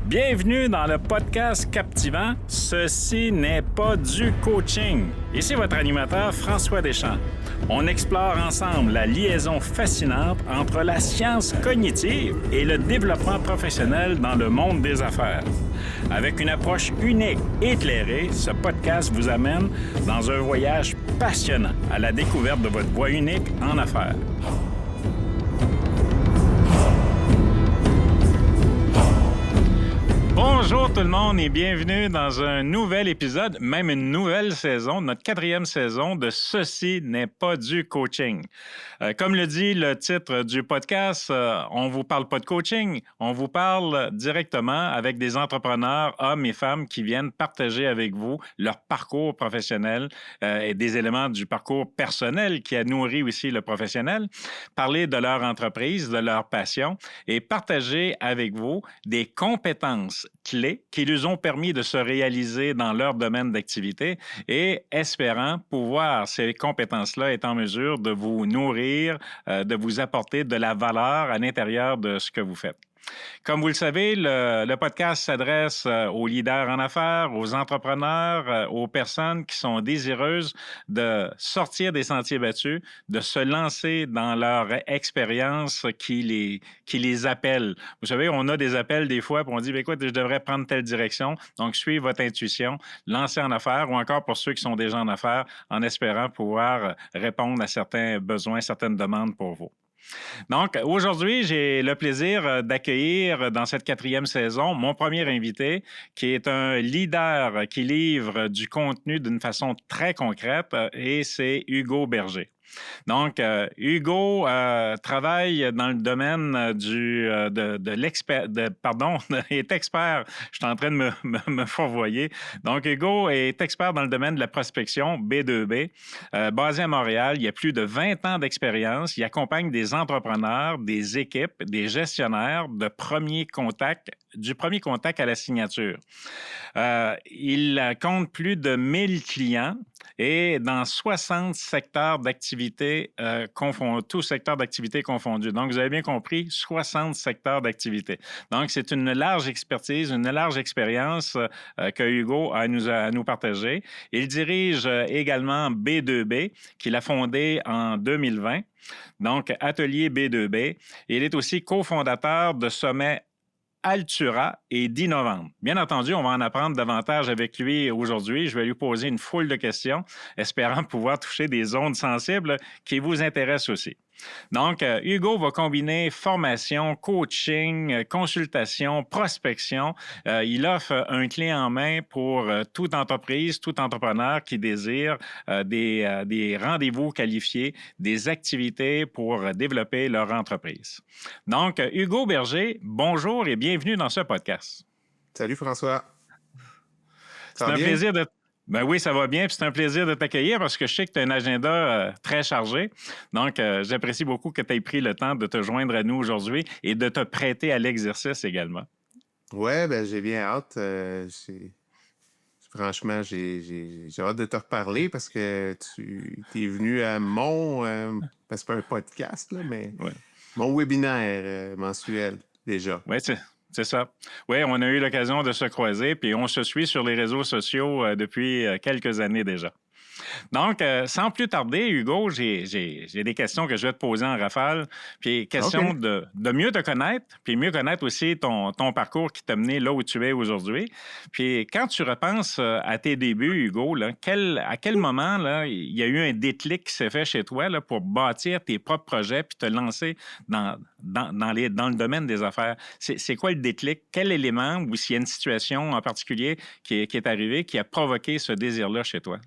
Bienvenue dans le podcast captivant « Ceci n'est pas du coaching ». Ici votre animateur François Deschamps. On explore ensemble la liaison fascinante entre la science cognitive et le développement professionnel dans le monde des affaires. Avec une approche unique et éclairée, ce podcast vous amène dans un voyage passionnant à la découverte de votre voie unique en affaires. Bonjour tout le monde et bienvenue dans un nouvel épisode, même une nouvelle saison, notre 4e saison de « Ceci n'est pas du coaching ». Comme le dit le titre du podcast, on ne vous parle pas de coaching, on vous parle directement avec des entrepreneurs, hommes et femmes qui viennent partager avec vous leur parcours professionnel et des éléments du parcours personnel qui a nourri aussi le professionnel, parler de leur entreprise, de leur passion et partager avec vous des compétences clés qui lui ont permis de se réaliser dans leur domaine d'activité et espérant pouvoir, ces compétences-là, être en mesure de vous nourrir, de vous apporter de la valeur à l'intérieur de ce que vous faites. Comme vous le savez, le podcast s'adresse aux leaders en affaires, aux entrepreneurs, aux personnes qui sont désireuses de sortir des sentiers battus, de se lancer dans leur expérience qui les appelle. Vous savez, on a des appels des fois, puis on dit, écoute, je devrais prendre telle direction. Donc, suivez votre intuition, lancez en affaires, ou encore pour ceux qui sont déjà en affaires, en espérant pouvoir répondre à certains besoins, certaines demandes pour vous. Donc, aujourd'hui, j'ai le plaisir d'accueillir dans cette 4e saison mon premier invité, qui est un leader qui livre du contenu d'une façon très concrète, et c'est Hugo Berger. Donc, Hugo travaille dans le domaine est expert. Je suis en train de me fourvoyer. Donc, Hugo est expert dans le domaine de la prospection B2B, basé à Montréal. Il a plus de 20 ans d'expérience. Il accompagne des entrepreneurs, des équipes, des gestionnaires du premier contact à la signature. Il compte plus de 1000 clients et dans 60 secteurs d'activité tous secteurs d'activité confondus. Donc, vous avez bien compris, 60 secteurs d'activité. Donc, c'est une large expertise, une large expérience que Hugo a à nous partager. Il dirige également B2B, qu'il a fondé en 2020. Donc, Atelier B2B. Il est aussi cofondateur de Sommet Altura et d'Innovante. Bien entendu, on va en apprendre davantage avec lui aujourd'hui. Je vais lui poser une foule de questions, espérant pouvoir toucher des zones sensibles qui vous intéressent aussi. Donc, Hugo va combiner formation, coaching, consultation, prospection. Il offre un clé en main pour toute entreprise, tout entrepreneur qui désire des rendez-vous qualifiés, des activités pour développer leur entreprise. Donc, Hugo Berger, bonjour et bienvenue dans ce podcast. Salut François. C'est un plaisir de... Ben oui, ça va bien. Puis c'est un plaisir de t'accueillir parce que je sais que tu as un agenda très chargé. Donc, j'apprécie beaucoup que tu aies pris le temps de te joindre à nous aujourd'hui et de te prêter à l'exercice également. Ouais, ben j'ai bien hâte. Franchement, j'ai hâte de te reparler parce que tu es venu à c'est pas un podcast, là, mais mon webinaire mensuel déjà. Oui, c'est ça. Oui, on a eu l'occasion de se croiser, puis on se suit sur les réseaux sociaux depuis quelques années déjà. Donc, sans plus tarder, Hugo, j'ai des questions que je vais te poser en rafale. Puis, question de mieux te connaître, puis mieux connaître aussi ton parcours qui t'a mené là où tu es aujourd'hui. Puis, quand tu repenses à tes débuts, Hugo, là, à quel moment là, il y a eu un déclic qui s'est fait chez toi là, pour bâtir tes propres projets puis te lancer dans le domaine des affaires? C'est quoi le déclic? Quel élément ou s'il y a une situation en particulier qui est arrivée qui a provoqué ce désir-là chez toi?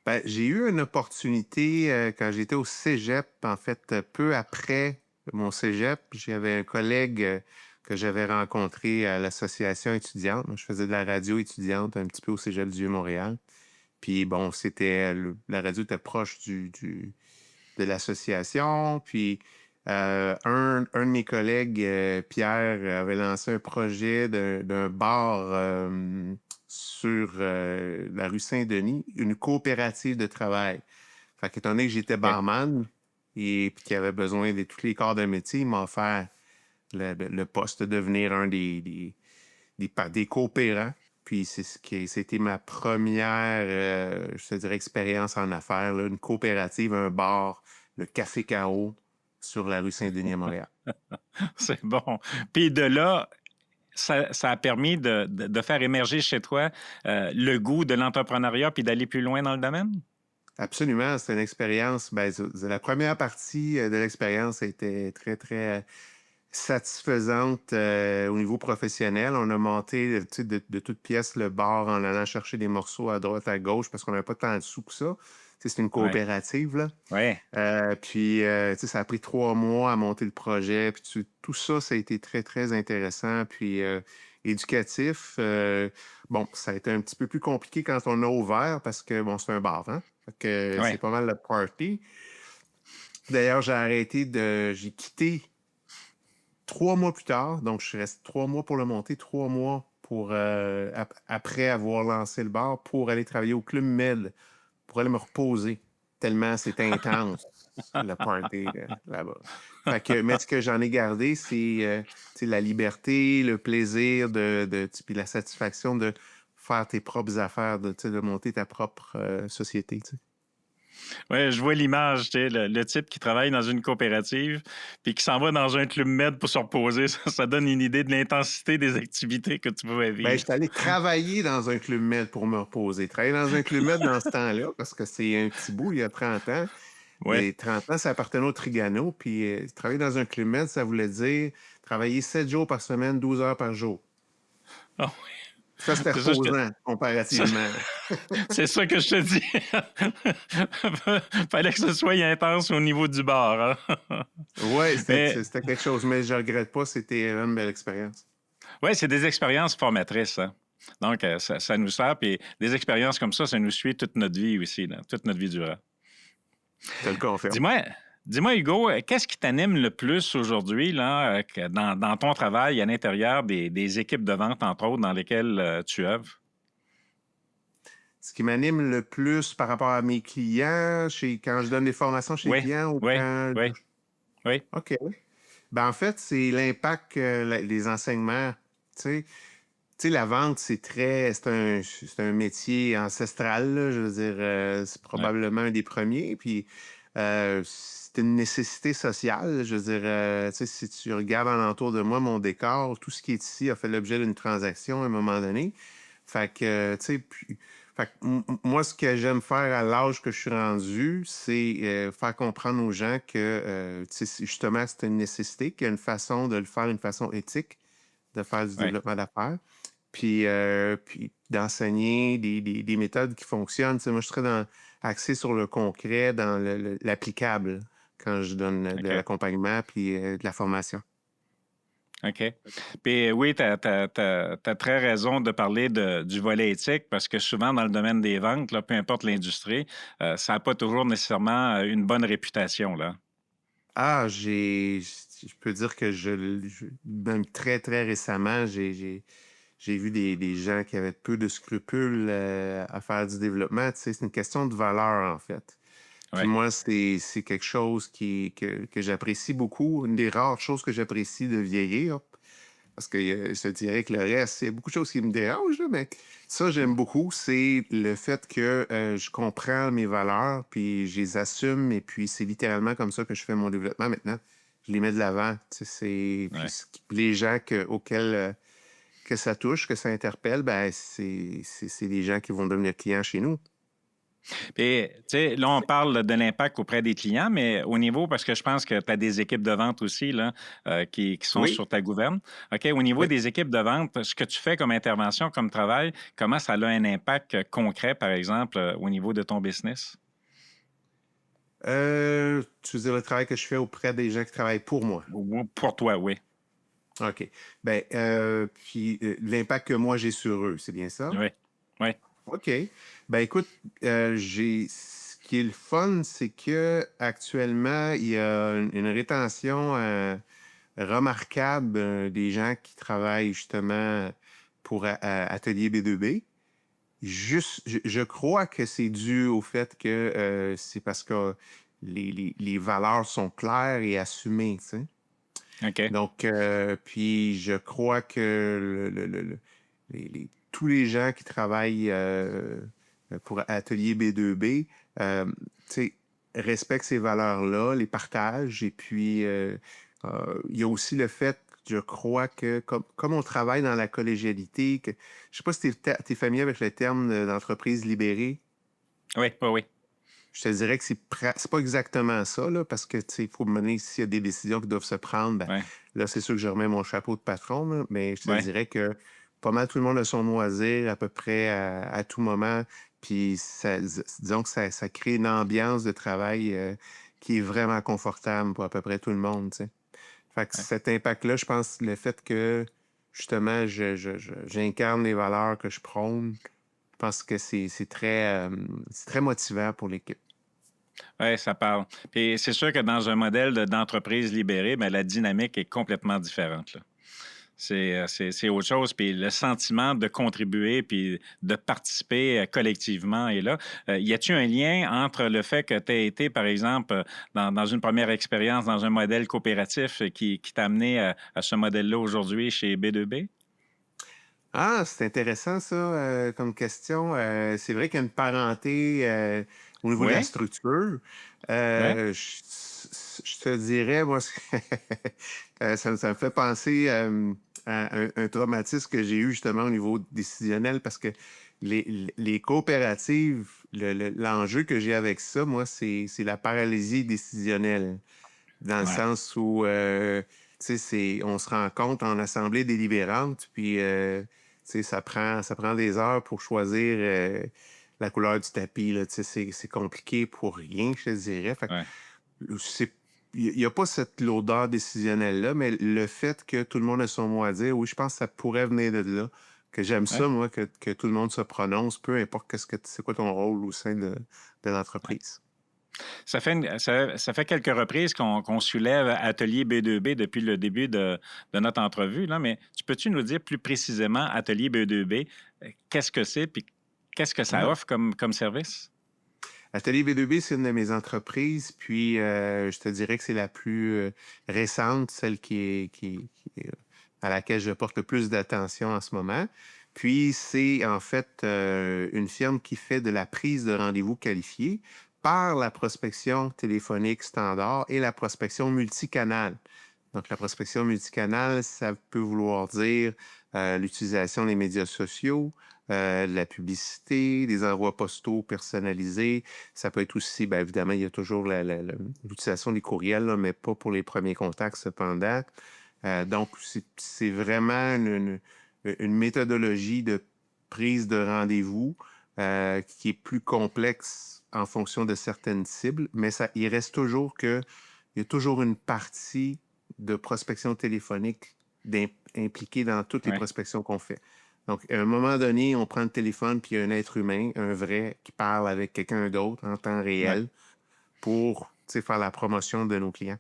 Ben, j'ai eu une opportunité quand j'étais au cégep, en fait, peu après mon cégep. J'avais un collègue que j'avais rencontré à l'association étudiante. Je faisais de la radio étudiante un petit peu au cégep du Vieux-Montréal. Puis bon, la radio était proche de l'association. Puis un de mes collègues, Pierre, avait lancé un projet d'un bar sur la rue Saint-Denis, une coopérative de travail. Fait qu'étant donné que j'étais barman et qu'il avait besoin de tous les corps de métier, il m'a offert le poste de devenir un des des coopérants. Puis c'était ma première, je te dirais, expérience en affaires, là, une coopérative, un bar, le Café K.O. sur la rue Saint-Denis à Montréal. C'est bon. Puis de là, ça a permis de faire émerger chez toi le goût de l'entrepreneuriat puis d'aller plus loin dans le domaine? Absolument, c'est une expérience. Ben, la première partie de l'expérience était très, très satisfaisante au niveau professionnel. On a monté de toutes pièces le bar en allant chercher des morceaux à droite, à gauche, parce qu'on n'avait pas tant de sous que ça. C'est une Oui. coopérative, là. Oui. Puis, ça a pris 3 mois à monter le projet. Puis, tout ça, ça a été très, très intéressant. Puis, éducatif. Bon, ça a été un petit peu plus compliqué quand on a ouvert parce que, bon, c'est un bar, hein? Fait que Oui. c'est pas mal le party. D'ailleurs, j'ai quitté 3 mois plus tard. Donc, je suis resté 3 mois pour le monter, 3 mois pour, après avoir lancé le bar pour aller travailler au Club Med, pour aller me reposer, tellement c'est intense, le party là-bas. Fait que, mais ce que j'en ai gardé, c'est la liberté, le plaisir puis la satisfaction de faire tes propres affaires, de monter ta propre société. Oui, je vois l'image, tu sais, le type qui travaille dans une coopérative puis qui s'en va dans un club med pour se reposer. Ça donne une idée de l'intensité des activités que tu pouvais Ben, vivre. j'étais allé travailler dans un club med pour me reposer. Travailler dans un club med dans ce temps-là, parce que c'est un petit bout, il y a 30 ans. Oui. Et 30 ans, ça appartenait au Trigano. Puis travailler dans un club med, ça voulait dire travailler 7 jours par semaine, 12 heures par jour. Ah Ça, c'était c'est ça, reposant, comparativement. c'est ça que je te dis. Fallait que ce soit intense au niveau du bar. Hein? Oui, Mais c'était quelque chose, mais je ne regrette pas, c'était une belle expérience. oui, c'est des expériences formatrices. Hein? Donc, ça nous sert. Puis des expériences comme ça nous suit toute notre vie aussi, là, toute notre vie durant. Je te le confirme. Dis-moi, Hugo, qu'est-ce qui t'anime le plus aujourd'hui là, dans ton travail à l'intérieur des équipes de vente, entre autres, dans lesquelles tu œuvres? Ce qui m'anime le plus par rapport à mes clients, quand je donne des formations chez les Oui, clients ou oui, quand... oui, oui. OK. Ben, en fait, c'est l'impact que les enseignements, tu sais. Tu sais, la vente, c'est un métier ancestral, là. Je veux dire, c'est Ouais. probablement un des premiers. Puis, c'est une nécessité sociale. Je veux dire, tu sais, si tu regardes alentour de moi, mon décor, tout ce qui est ici a fait l'objet d'une transaction à un moment donné. Fait que, tu sais, fait que, moi, ce que j'aime faire à l'âge que je suis rendu, c'est faire comprendre aux gens que, tu sais, justement, c'est une nécessité, qu'il y a une façon de le faire, une façon éthique de faire du Ouais. développement d'affaires. Puis d'enseigner des méthodes qui fonctionnent. Tu sais, moi, je serais axé sur le concret, dans l'applicable, quand je donne de OK. l'accompagnement puis de la formation. OK. Puis oui, tu as très raison de parler du volet éthique parce que souvent, dans le domaine des ventes, là, peu importe l'industrie, ça n'a pas toujours nécessairement une bonne réputation. Là. Ah, je peux dire que même très, très récemment, j'ai vu des gens qui avaient peu de scrupules à faire du développement. Tu sais, c'est une question de valeur, en fait. Puis Ouais. moi, c'est quelque chose que j'apprécie beaucoup. Une des rares choses que j'apprécie de vieillir. Parce que je te dirais que le reste, il y a beaucoup de choses qui me dérangent, là, mais ça, j'aime beaucoup. C'est le fait que je comprends mes valeurs, puis je les assume, et puis c'est littéralement comme ça que je fais mon développement maintenant. Je les mets de l'avant. Tu sais, Ouais. puis les gens auxquels que ça touche, que ça interpelle, ben c'est des gens qui vont devenir clients chez nous. Puis, tu sais, là, on parle de l'impact auprès des clients, mais au niveau, parce que je pense que tu as des équipes de vente aussi là, qui sont Oui, sur ta gouverne. OK, au niveau oui. des équipes de vente, ce que tu fais comme intervention, comme travail, comment ça a un impact concret, par exemple, au niveau de ton business? Tu veux dire le travail que je fais auprès des gens qui travaillent pour moi. Ou pour toi, oui. OK. Ben, puis l'impact que moi j'ai sur eux, c'est bien ça? Oui. Oui. OK. Ben écoute, ce qui est le fun, c'est que actuellement, il y a une rétention remarquable des gens qui travaillent justement pour Atelier B2B. Je crois que c'est dû au fait que c'est parce que les valeurs sont claires et assumées, tu sais. OK. Donc, puis je crois que tous les gens qui travaillent pour Atelier B2B, tu sais, respectent ces valeurs-là, les partagent. Et puis, il y a aussi le fait, je crois que comme on travaille dans la collégialité, je ne sais pas si tu es familier avec le terme d'entreprise libérée. Oui, oui, oui. Je te dirais que c'est pas exactement ça, là, parce que, tu sais, il faut mener s'il y a des décisions qui doivent se prendre, ben, Oui, là, c'est sûr que je remets mon chapeau de patron, là, mais je te oui. dirais que pas mal tout le monde a son loisir à peu près à tout moment. Puis, disons que ça crée une ambiance de travail qui est vraiment confortable pour à peu près tout le monde, tu sais. Fait que Ouais. cet impact-là, je pense, le fait que, justement, j'incarne les valeurs que je prône, je pense que c'est très motivant pour l'équipe. Oui, ça parle. Puis c'est sûr que dans un modèle d'entreprise libérée, bien, la dynamique est complètement différente, là. C'est autre chose. Puis le sentiment de contribuer puis de participer collectivement est là. Y a-t-il un lien entre le fait que tu as été, par exemple, dans une première expérience dans un modèle coopératif qui t'a amené à ce modèle-là aujourd'hui chez B2B? Ah, c'est intéressant ça comme question. C'est vrai qu'il y a une parenté au niveau de la Oui, structure. oui, Je te dirais, moi, ça me fait penser à un traumatisme que j'ai eu justement au niveau décisionnel parce que les coopératives, l'enjeu que j'ai avec ça, moi, c'est la paralysie décisionnelle. Dans le oui, sens où, tu sais, on se rend compte en assemblée délibérante, puis, tu sais, ça prend des heures pour choisir la couleur du tapis, là. Tu sais, c'est compliqué pour rien, je te dirais. Fait oui. que il n'y a pas cette lourdeur décisionnelle-là, mais le fait que tout le monde a son mot à dire, oui, je pense que ça pourrait venir de là. Que j'aime Ouais. ça, moi, que tout le monde se prononce, peu importe c'est quoi ton rôle au sein de l'entreprise. Ça fait quelques reprises qu'on soulève Atelier B2B depuis le début de notre entrevue, là, mais peux-tu nous dire plus précisément Atelier B2B, qu'est-ce que c'est puis qu'est-ce que ça Ah. offre comme service? Atelier B2B, c'est une de mes entreprises, puis je te dirais que c'est la plus récente, celle à laquelle je porte le plus d'attention en ce moment. Puis c'est en fait une firme qui fait de la prise de rendez-vous qualifiée par la prospection téléphonique standard et la prospection multicanale. Donc la prospection multicanale, ça peut vouloir dire l'utilisation des médias sociaux, de la publicité, des envois postaux personnalisés. Ça peut être aussi, bien évidemment, il y a toujours l'utilisation des courriels, là, mais pas pour les premiers contacts cependant. Donc, c'est vraiment une méthodologie de prise de rendez-vous qui est plus complexe en fonction de certaines cibles, mais il reste toujours il y a toujours une partie de prospection téléphonique impliquée dans toutes les Oui, prospections qu'on fait. Donc, à un moment donné, on prend le téléphone, puis il y a un être humain, un vrai, qui parle avec quelqu'un d'autre en temps oui. réel pour faire la promotion de nos clients.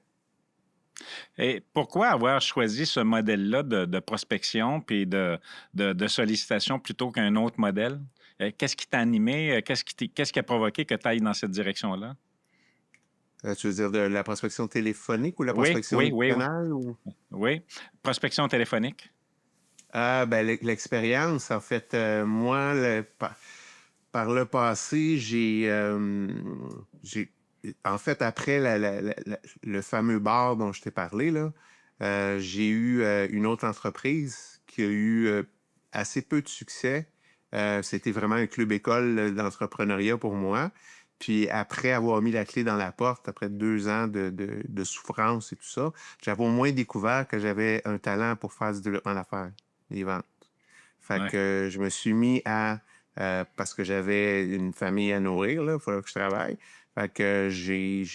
Et pourquoi avoir choisi ce modèle-là de prospection puis de sollicitation plutôt qu'un autre modèle? Qu'est-ce qui t'a animé? Qu'est-ce qui a provoqué que tu ailles dans cette direction-là? Tu veux dire de la prospection téléphonique ou la Oui, prospection oui, oui, oui. multicanale? Ou... Oui. Prospection téléphonique. Ah, ben, l'expérience, en fait, moi, par le passé, en fait, après le fameux bar dont je t'ai parlé, là, j'ai eu une autre entreprise qui a eu assez peu de succès. C'était vraiment un club école d'entrepreneuriat pour moi. Puis après avoir mis la clé dans la porte, après 2 ans de souffrance et tout ça, j'avais au moins découvert que j'avais un talent pour faire du développement d'affaires, des ventes. Fait Oui. que je me suis mis parce que j'avais une famille à nourrir, il fallait que je travaille. Fait que j'ai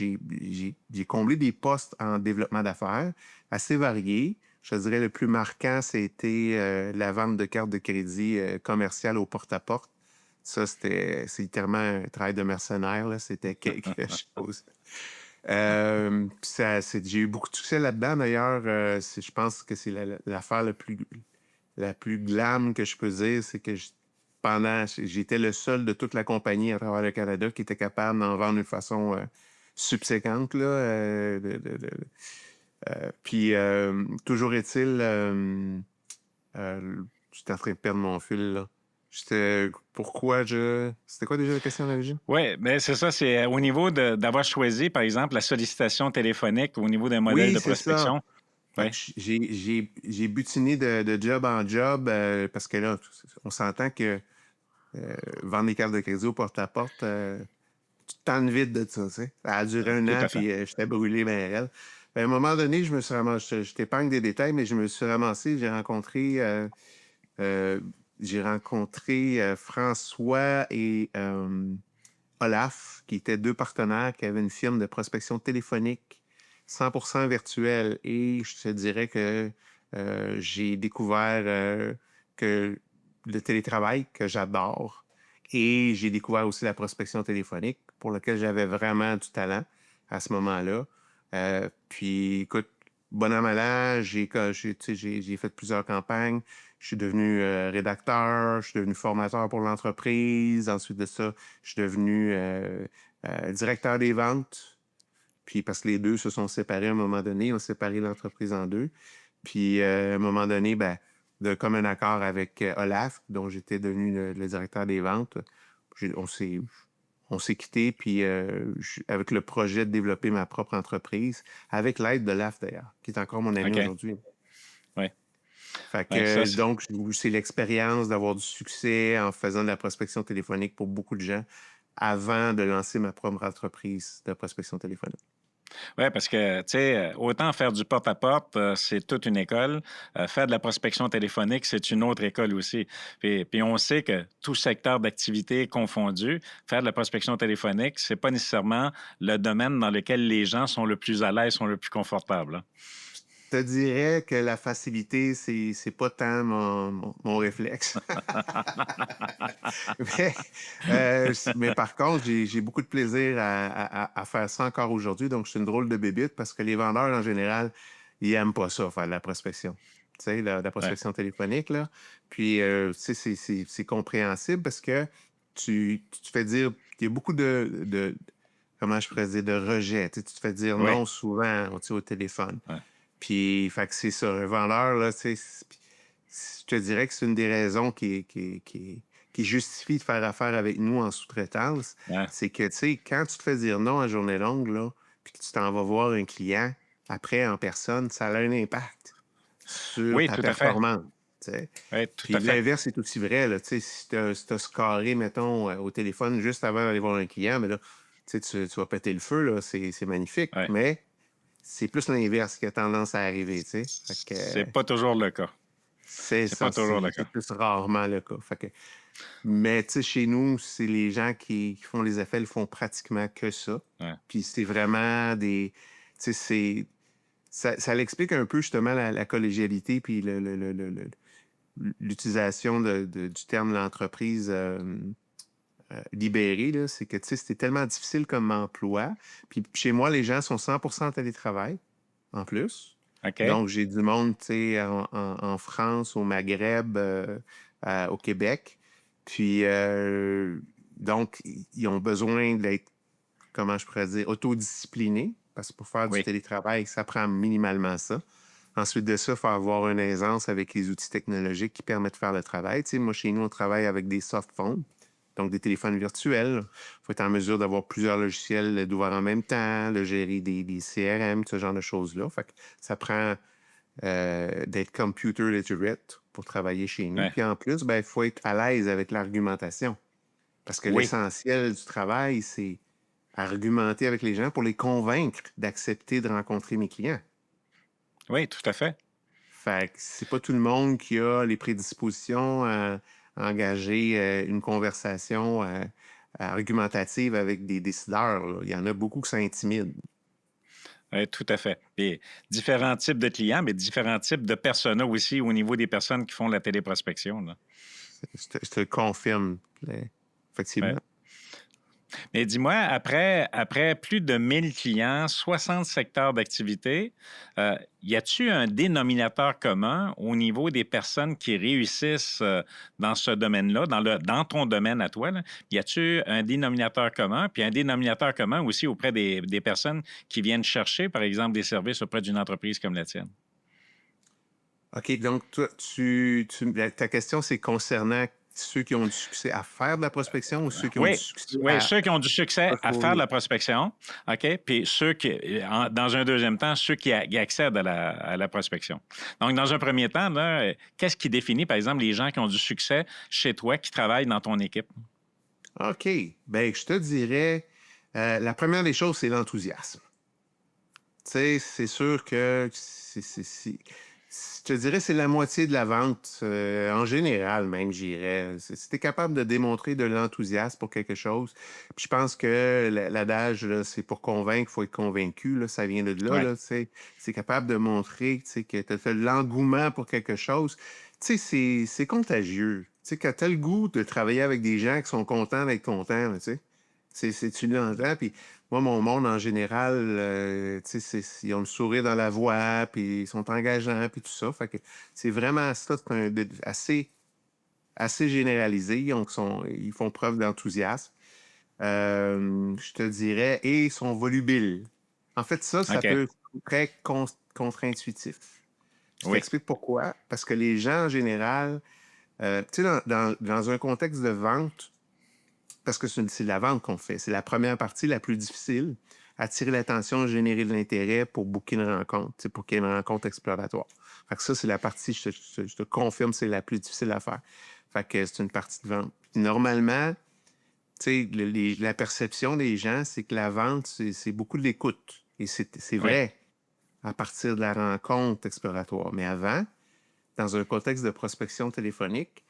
comblé des postes en développement d'affaires assez variés. Je te dirais le plus marquant, c'était la vente de cartes de crédit commerciales au porte-à-porte. Ça, c'est littéralement un travail de mercenaire, là. C'était quelque chose. J'ai eu beaucoup de succès là-dedans, d'ailleurs. Je pense que c'est l'affaire la plus glam que je peux dire, c'est que j'étais le seul de toute la compagnie à travers le Canada qui était capable d'en vendre d'une façon subséquente, là, Puis, toujours est-il, j'étais en train de perdre mon fil, là. Pourquoi je... C'était quoi déjà la question d'origine? Oui, bien c'est ça, c'est au niveau d'avoir choisi, par exemple, la sollicitation téléphonique au niveau d'un modèle Oui, de c'est ça. prospection. Fait Oui, que j'ai butiné de job en job parce que là, on s'entend que vendre des cartes de crédit au porte-à-porte, tu te tannes vite de ça, tu sais. Ça a duré un tout an, à fait. puis j'étais brûlé, ben réel. À un moment donné, je me suis ramassé, je t'épargne des détails, mais je me suis ramassé, euh, j'ai rencontré François et Olaf, qui étaient deux partenaires qui avaient une firme de prospection téléphonique 100% virtuelle. Et je te dirais que j'ai découvert que le télétravail, que j'adore, et j'ai découvert aussi la prospection téléphonique, pour laquelle j'avais vraiment du talent à ce moment-là. Puis, écoute, bon an, mal an, j'ai fait plusieurs campagnes. Je suis devenu rédacteur, je suis devenu formateur pour l'entreprise. Ensuite de ça, je suis devenu directeur des ventes. Puis parce que les deux se sont séparés à un moment donné, on a séparé l'entreprise en deux. Puis à un moment donné, ben, de commun accord avec Olaf, dont j'étais devenu le directeur des ventes, on s'est quitté, puis avec le projet de développer ma propre entreprise, avec l'aide de Olaf d'ailleurs, qui est encore mon ami OK. aujourd'hui. Oui. Fait Ouais, ça, que, donc, c'est l'expérience d'avoir du succès en faisant de la prospection téléphonique pour beaucoup de gens avant de lancer ma propre entreprise de prospection téléphonique. ouais, parce que, tu sais, autant faire du porte-à-porte, c'est toute une école. Faire de la prospection téléphonique, c'est une autre école aussi. Puis on sait que tout secteur d'activité confondu, faire de la prospection téléphonique, c'est pas nécessairement le domaine dans lequel les gens sont le plus à l'aise, sont le plus confortables, hein. Je te dirais que la facilité, c'est pas tant mon réflexe. mais, mais par contre, j'ai beaucoup de plaisir à faire ça encore aujourd'hui. Donc, je suis une drôle de bébite parce que les vendeurs, en général, ils aiment pas ça, faire de la prospection. Tu sais, la Ouais. prospection téléphonique, là. Puis, tu sais, c'est compréhensible parce que tu te fais dire, il y a beaucoup comment je pourrais dire, de rejet. Tu sais, tu te fais dire Oui. non souvent, tu sais, au téléphone. Ouais. Puis, fait que c'est ça, un vendeur, là, tu sais, je te dirais que c'est une des raisons qui justifie de faire affaire avec nous en sous-traitance. Ouais. C'est que, tu sais, quand tu te fais dire non à journée longue, là, puis que tu t'en vas voir un client après en personne, ça a un impact sur Oui, ta tout à fait. performance. Tu sais. Oui, tout Puis à fait. l'inverse est aussi vrai. Là, tu sais, si tu as scoré, mettons, au téléphone juste avant d'aller voir un client, mais là, tu vas péter le feu, là, c'est magnifique. Ouais. Mais c'est plus l'inverse qui a tendance à arriver. Tu sais. Fait C'est que, pas toujours le cas. c'est C'est pas toujours le c'est cas. plus rarement le cas. Fait que, mais tu sais, chez nous, c'est les gens qui font les effets, ils font pratiquement que ça. Ouais. Puis c'est vraiment des... Tu sais, ça l'explique un peu justement la collégialité puis l'utilisation du terme l'entreprise libérée. Là. C'est que tu sais, c'était tellement difficile comme emploi. Puis chez moi, les gens sont 100% en télétravail en plus. OK. Donc, j'ai du monde, tu sais, en France, au Maghreb, au Québec. Puis, donc, ils ont besoin d'être, comment je pourrais dire, autodisciplinés, parce que pour faire du Oui. télétravail, ça prend minimalement ça. Ensuite de ça, il faut avoir une aisance avec les outils technologiques qui permettent de faire le travail. Tu sais, moi, chez nous, on travaille avec des soft phones, donc des téléphones virtuels. Il faut être en mesure d'avoir plusieurs logiciels d'ouvrir en même temps, de gérer des CRM, ce genre de choses-là. Fait que ça prend d'être computer literate pour travailler chez nous. Ouais. Puis en plus, ben, il faut être à l'aise avec l'argumentation. Parce que Oui. l'essentiel du travail, c'est argumenter avec les gens pour les convaincre d'accepter de rencontrer mes clients. Oui, tout à fait. Fait que c'est pas tout le monde qui a les prédispositions à engager une conversation argumentative avec des décideurs. Là. Il y en a beaucoup qui s'intimident. Oui, tout à fait. Et différents types de clients, mais différents types de personas aussi au niveau des personnes qui font la téléprospection, là. Je te le confirme, Ouais. effectivement. Mais dis-moi, après plus de 1000 clients, 60 secteurs d'activité, y a-tu un dénominateur commun au niveau des personnes qui réussissent dans ce domaine-là, dans ton domaine à toi? Là? Y a-tu un dénominateur commun, puis un dénominateur commun aussi auprès des personnes qui viennent chercher, par exemple, des services auprès d'une entreprise comme la tienne? OK, donc toi, ta question, c'est concernant ceux qui ont du succès à faire de la prospection ou ceux qui ont du Oui, succès oui, à ceux qui ont du succès à faire de refourguer? la prospection, OK? Puis ceux qui, dans un deuxième temps, ceux qui accèdent à la prospection. Donc, dans un premier temps, là, qu'est-ce qui définit, par exemple, les gens qui ont du succès chez toi, qui travaillent dans ton équipe? OK, ben je te dirais, la première des choses, c'est l'enthousiasme. Tu sais, c'est sûr que je te dirais c'est la moitié de la vente, en général même, j'irais. Si tu es capable de démontrer de l'enthousiasme pour quelque chose, puis je pense que l'adage, là, c'est pour convaincre, il faut être convaincu, là, ça vient de là, Oui, là, tu sais. C'est capable de montrer, tu sais, que tu as fait de l'engouement pour quelque chose. Tu sais, c'est contagieux. Tu sais, quand tu as le goût de travailler avec des gens qui sont contents d'être contents, là, tu sais, tu l'entends, puis moi, mon monde, en général, tu sais, ils ont le sourire dans la voix, puis ils sont engageants, puis tout ça. Fait que c'est vraiment ça, c'est assez généralisé. Ils font preuve d'enthousiasme. Je te dirais, et ils sont volubiles. En fait, ça OK. peut être très contre-intuitif. Je Oui, t'explique pourquoi. Parce que les gens, en général, tu sais, dans un contexte de vente, parce que c'est la vente qu'on fait. C'est la première partie la plus difficile. Attirer l'attention, générer de l'intérêt pour booker une rencontre, pour qu'il y ait une rencontre exploratoire. Fait que ça, c'est la partie, je te confirme, c'est la plus difficile à faire. Fait que c'est une partie de vente. Puis normalement, la perception des gens, c'est que la vente, c'est beaucoup de l'écoute. Et c'est oui. vrai à partir de la rencontre exploratoire. Mais avant, dans un contexte de prospection téléphonique,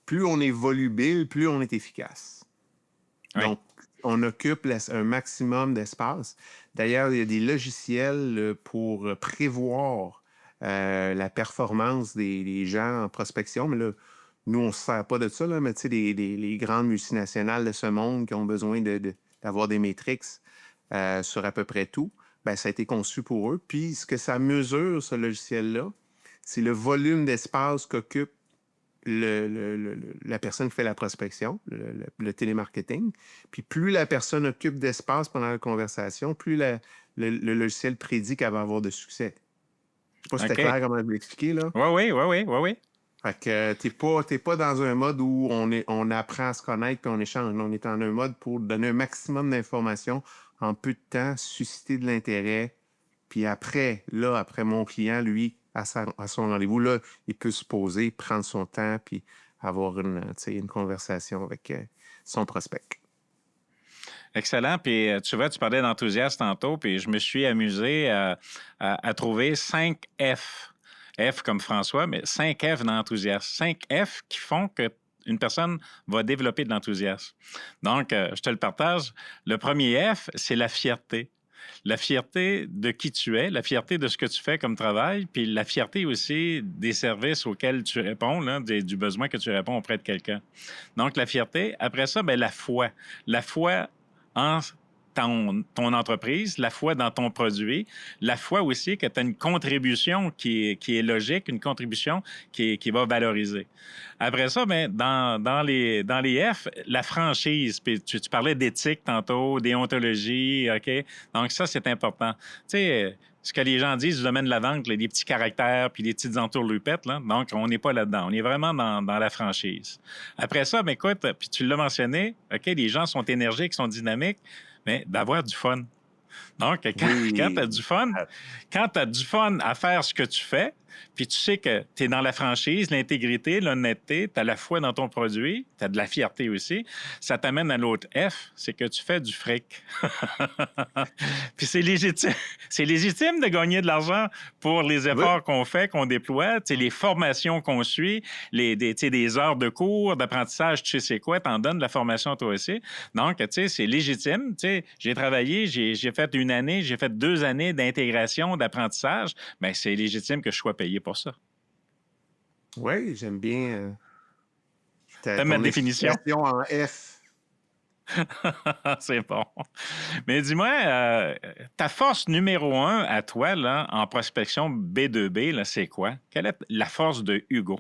plus on est volubile, plus on est efficace. Oui. Donc, on occupe un maximum d'espace. D'ailleurs, il y a des logiciels pour prévoir la performance des gens en prospection. Mais là, nous, on ne se sert pas de ça, là, mais tu sais, les grandes multinationales de ce monde qui ont besoin d'avoir des métriques sur à peu près tout, ben, ça a été conçu pour eux. Puis, ce que ça mesure, ce logiciel-là, c'est le volume d'espace qu'occupe la personne qui fait la prospection, le télémarketing. Puis plus la personne occupe d'espace pendant la conversation, plus le logiciel prédit qu'elle va avoir de succès. Je sais pas si c'était OK. clair comment je l'expliquer, là. Oui, oui, oui, oui, oui, oui. Fait que t'es pas dans un mode où on apprend à se connaître puis on échange. Non, on est en un mode pour donner un maximum d'informations en peu de temps, susciter de l'intérêt. Puis après, là, après mon client, lui, à son rendez-vous, là, il peut se poser, prendre son temps, puis avoir une conversation avec son prospect. Excellent. Puis tu vois, tu parlais d'enthousiasme tantôt, puis je me suis amusé à trouver 5 F. F comme François, mais 5 F d'enthousiasme. 5 F qui font que une personne va développer de l'enthousiasme. Donc, je te le partage. Le premier F, c'est la fierté. La fierté de qui tu es, la fierté de ce que tu fais comme travail, puis la fierté aussi des services auxquels tu réponds, là, du besoin que tu réponds auprès de quelqu'un. Donc, la fierté. Après ça, bien, la foi. La foi en ton entreprise, la foi dans ton produit, la foi aussi que tu as une contribution qui est logique, une contribution qui va valoriser. Après ça, ben, dans les F, la franchise. Puis tu parlais d'éthique tantôt, déontologie, OK? Donc ça, c'est important. Tu sais, ce que les gens disent du domaine de la vente, là, des petits caractères puis des petites entourloupettes, là. Donc, on n'est pas là-dedans. On est vraiment dans la franchise. Après ça, ben, écoute, puis tu l'as mentionné, OK, les gens sont énergiques, sont dynamiques, mais d'avoir du fun. Donc, quand tu Oui. as du fun, quand tu as du fun à faire ce que tu fais, puis tu sais que tu es dans la franchise, l'intégrité, l'honnêteté, tu as la foi dans ton produit, tu as de la fierté aussi, ça t'amène à l'autre F, c'est que tu fais du fric. Puis c'est légitime. C'est légitime de gagner de l'argent pour les Oui. efforts qu'on fait, qu'on déploie, les formations qu'on suit, des heures de cours, d'apprentissage, tu sais c'est quoi, t'en donnes de la formation toi aussi. Donc, tu sais, c'est légitime. Tu sais, j'ai travaillé, j'ai fait une année, j'ai fait 2 années d'intégration, d'apprentissage. Bien, c'est légitime que je sois payé pour ça. Oui, j'aime bien T'aimes ma ton définition? explication en F. C'est bon. Mais dis-moi, ta force numéro un à toi, là, en prospection B2B, là, c'est quoi? Quelle est la force de Hugo?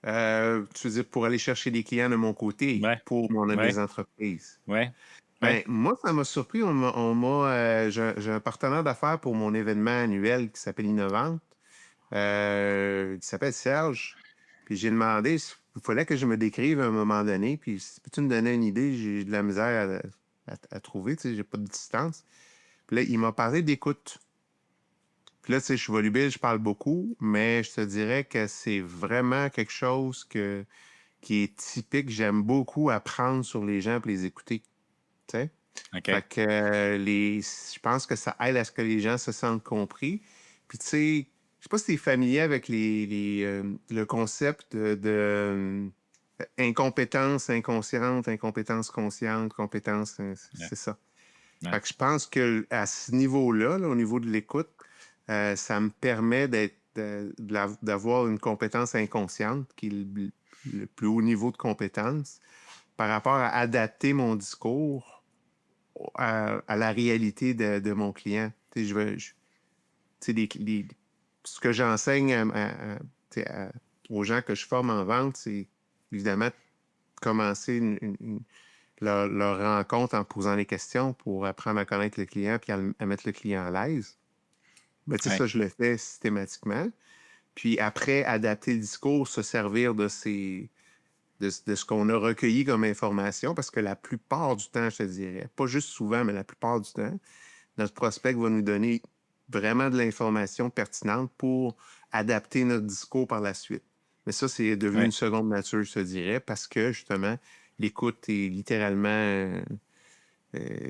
Tu veux dire pour aller chercher des clients de mon côté, Ouais, pour mes ouais, entreprises. ouais, ouais. Ben, moi, ça m'a surpris. J'ai un partenaire d'affaires pour mon événement annuel qui s'appelle Innovante, qui s'appelle Serge. Puis j'ai demandé, il fallait que je me décrive à un moment donné. Puis peux-tu me donner une idée? J'ai de la misère à trouver, tu sais, j'ai pas de distance. Puis là, il m'a parlé d'écoute. Puis là, tu sais, je suis volubile, je parle beaucoup, mais je te dirais que c'est vraiment quelque chose qui est typique. J'aime beaucoup apprendre sur les gens et les écouter. Tu sais? OK. Fait que je pense que ça aide à ce que les gens se sentent compris. Puis tu sais, je sais pas si tu es familier avec le concept incompétence inconsciente, incompétence consciente, compétence, Ouais, c'est ça. ouais, Fait que je pense que à ce niveau-là, là, au niveau de l'écoute, ça me permet d'avoir une compétence inconsciente, qui est le plus haut niveau de compétence, par rapport à adapter mon discours à la réalité de mon client. Tu sais, tu sais, ce que j'enseigne tu sais, aux gens que je forme en vente, c'est évidemment commencer leur rencontre en posant des questions pour apprendre à connaître le client puis à mettre le client à l'aise. Ben, tu sais, ouais, ça, je le fais systématiquement. Puis après, adapter le discours, se servir de ce qu'on a recueilli comme information, parce que la plupart du temps, je te dirais, pas juste souvent, mais la plupart du temps, notre prospect va nous donner vraiment de l'information pertinente pour adapter notre discours par la suite. Mais ça, c'est devenu ouais, une seconde nature, je te dirais, parce que justement, l'écoute est littéralement,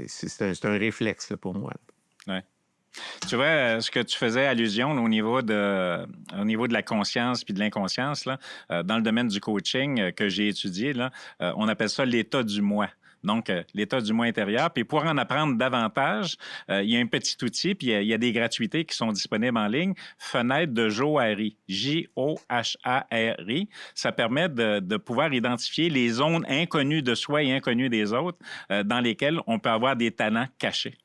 c'est un réflexe là, pour moi. ouais. Tu vois, ce que tu faisais allusion là, au niveau de la conscience puis de l'inconscience, là, dans le domaine du coaching que j'ai étudié, là, on appelle ça l'état du moi. Donc, l'état du moi intérieur. Puis pour en apprendre davantage, il y a un petit outil, puis il y a des gratuités qui sont disponibles en ligne. Fenêtre de Johari, Johari. Ça permet de pouvoir identifier les zones inconnues de soi et inconnues des autres dans lesquelles on peut avoir des talents cachés.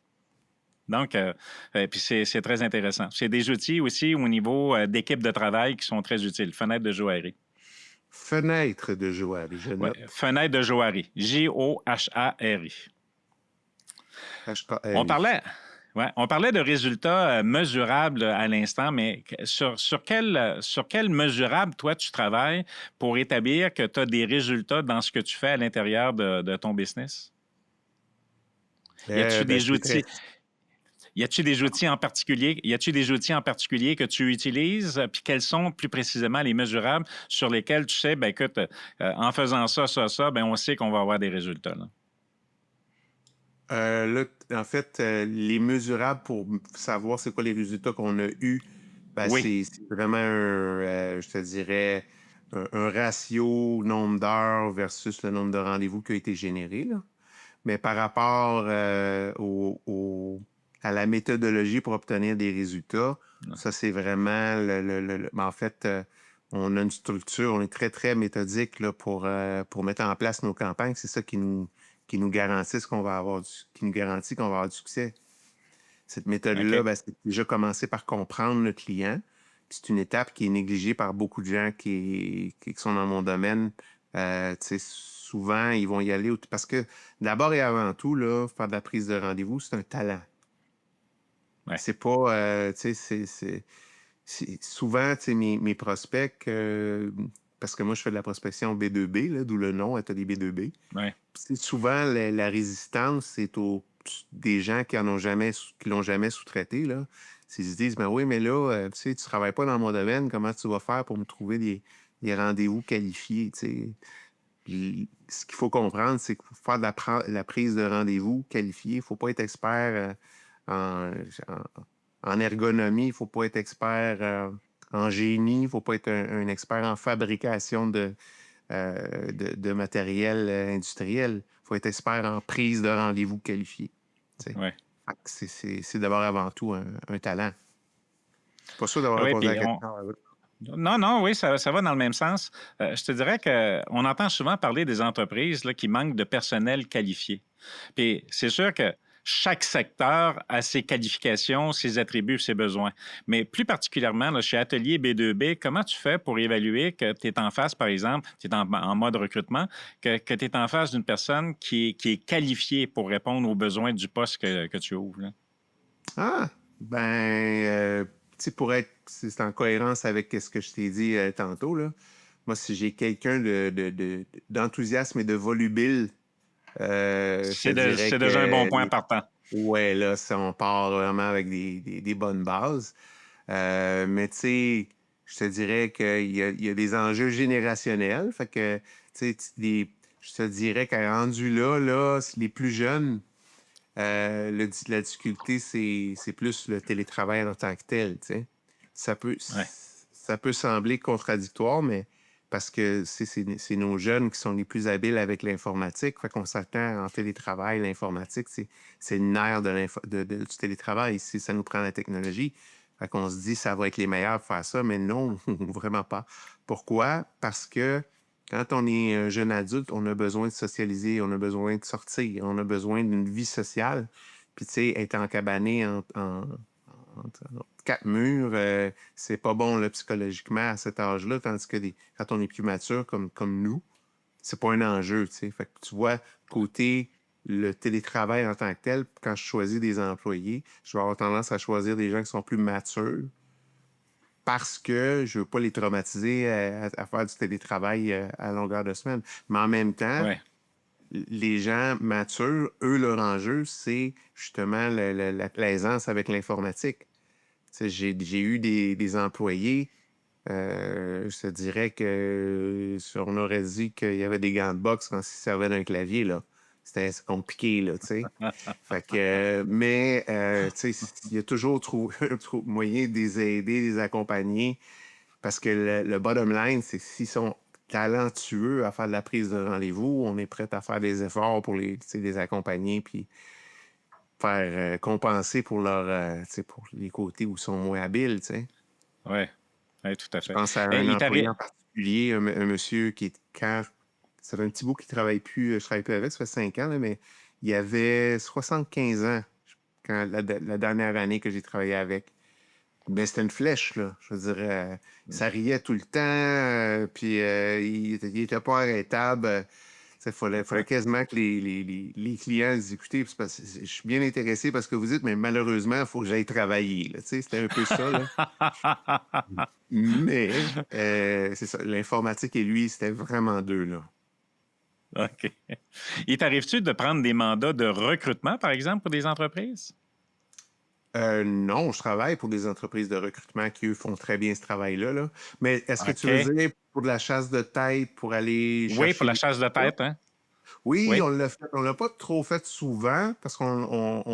Donc, puis c'est très intéressant. C'est des outils aussi au niveau d'équipe de travail qui sont très utiles. Fenêtre de Johari. Fenêtre de Joari, je Ouais, note. fenêtre de Johari. Johari. On HKRI. parlait, ouais, on parlait de résultats mesurables à l'instant, mais sur quel mesurable, toi, tu travailles pour établir que tu as des résultats dans ce que tu fais à l'intérieur de ton business? Y a-tu Ben, des c'est très. outils? Y a-t-il des outils en particulier? Y a-t-il des outils en particulier que tu utilises? Puis quels sont plus précisément les mesurables sur lesquels tu sais, ben écoute, en faisant ça, ben on sait qu'on va avoir des résultats. Là. Là, en fait, les mesurables pour savoir c'est quoi les résultats qu'on a eus, ben, Oui. c'est vraiment je te dirais, un ratio nombre d'heures versus le nombre de rendez-vous qui a été généré, là. Mais par rapport à la méthodologie pour obtenir des résultats, ça, c'est vraiment ben, en fait, on a une structure, on est très, très méthodique là, pour mettre en place nos campagnes. C'est ça qui nous garantit qui nous garantit qu'on va avoir du succès. Cette méthode-là, OK. ben, c'est déjà commencer par comprendre le client. C'est une étape qui est négligée par beaucoup de gens qui sont dans mon domaine. Tu sais, souvent, ils vont y aller parce que d'abord et avant tout, là, faire de la prise de rendez-vous, c'est un talent. Ouais. C'est pas, tu sais, souvent, tu sais, mes prospects, parce que moi, je fais de la prospection B2B, là, d'où le nom Atelier B2B. Ouais. C'est souvent la résistance, c'est des gens qui l'ont jamais sous-traité, là. Ils se disent, ben oui, mais là, tu sais, tu travailles pas dans mon domaine, comment tu vas faire pour me trouver des rendez-vous qualifiés, tu sais? Puis, ce qu'il faut comprendre, c'est que pour faire la prise de rendez-vous qualifié, il faut pas être expert en ergonomie, il faut pas être expert en génie, il faut pas être un expert en fabrication de matériel industriel. Il faut être expert en prise de rendez-vous qualifié. Tu sais. Ouais. Fait que c'est d'abord avant tout un talent. Je suis pas sûr d'avoir Oui, répondu à la puis question. Non, non, oui, ça va dans le même sens. Je te dirais qu'on entend souvent parler des entreprises là, qui manquent de personnel qualifié. Puis c'est sûr que chaque secteur a ses qualifications, ses attributs, ses besoins. Mais plus particulièrement, là, chez Atelier B2B, comment tu fais pour évaluer que tu es en face, par exemple, tu es en mode recrutement, que tu es en face d'une personne qui est qualifiée pour répondre aux besoins du poste que tu ouvres? Là? Ah, tu sais, pour être, c'est en cohérence avec ce que je t'ai dit tantôt, là. Moi, si j'ai quelqu'un d'enthousiasme et de volubile, je te dirais C'est déjà un bon que, point partant. ouais, là, ça, on part vraiment avec des bonnes bases. Mais tu sais, je te dirais qu'il y a des enjeux générationnels. Fait que, tu sais, je te dirais qu'à rendu là, les plus jeunes, la difficulté, c'est plus le télétravail en tant que tel, tu sais. Ouais. Ça peut sembler contradictoire, mais parce que c'est nos jeunes qui sont les plus habiles avec l'informatique. Fait qu'on s'attend en télétravail, l'informatique, c'est le nerf du télétravail. Si ça nous prend la technologie, fait qu'on se dit ça va être les meilleurs pour faire ça, mais non, vraiment pas. Pourquoi? Parce que quand on est un jeune adulte, on a besoin de socialiser, on a besoin de sortir, on a besoin d'une vie sociale. Puis, tu sais, être encabané entre quatre murs, c'est pas bon là, psychologiquement à cet âge-là, tandis que quand on est plus mature comme nous, c'est pas un enjeu, tu sais. Fait que tu vois, côté le télétravail en tant que tel, quand je choisis des employés, je vais avoir tendance à choisir des gens qui sont plus matures parce que je veux pas les traumatiser à faire du télétravail à longueur de semaine. Mais en même temps, Ouais. les gens matures, eux, leur enjeu, c'est justement l'aisance avec l'informatique. Tu sais, j'ai eu des employés, je te dirais que on aurait dit qu'il y avait des gants de boxe quand ils servaient d'un clavier, là. C'était compliqué, là, tu sais. Fait que, tu sais, il y a toujours moyen de les aider, de les accompagner, parce que le bottom line, c'est s'ils sont talentueux à faire de la prise de rendez-vous, on est prêt à faire des efforts pour tu sais, les accompagner, puis faire compenser pour tu sais, pour les côtés où ils sont moins habiles, tu sais. Ouais. Oui, tout à Je fait. pense à Et un il employé t'arrive. en particulier, un monsieur qui est quand ça fait un petit bout qu'il travaille plus, je travaille plus avec, ça fait 5 ans, là, mais il avait 75 ans quand la dernière année que j'ai travaillé avec. Ben, c'était une flèche, là. Je veux dire, ça riait tout le temps, puis il était pas arrêtable. Fallait quasiment que les clients les écoutaient. Puis parce que je suis bien intéressé parce que vous dites, mais malheureusement, il faut que j'aille travailler. Là. Tu sais, c'était un peu ça. Là. Mais c'est ça, l'informatique et lui, c'était vraiment deux. Là. OK. Il t'arrive-tu de prendre des mandats de recrutement, par exemple, pour des entreprises? Non, je travaille pour des entreprises de recrutement qui, eux, font très bien ce travail-là. Là. Mais est-ce que tu veux OK. dire pour de la chasse de tête, pour aller Oui, pour chercher la des chasse de candidats? tête, hein? Oui, Oui. on l'a fait. On l'a pas trop fait souvent parce on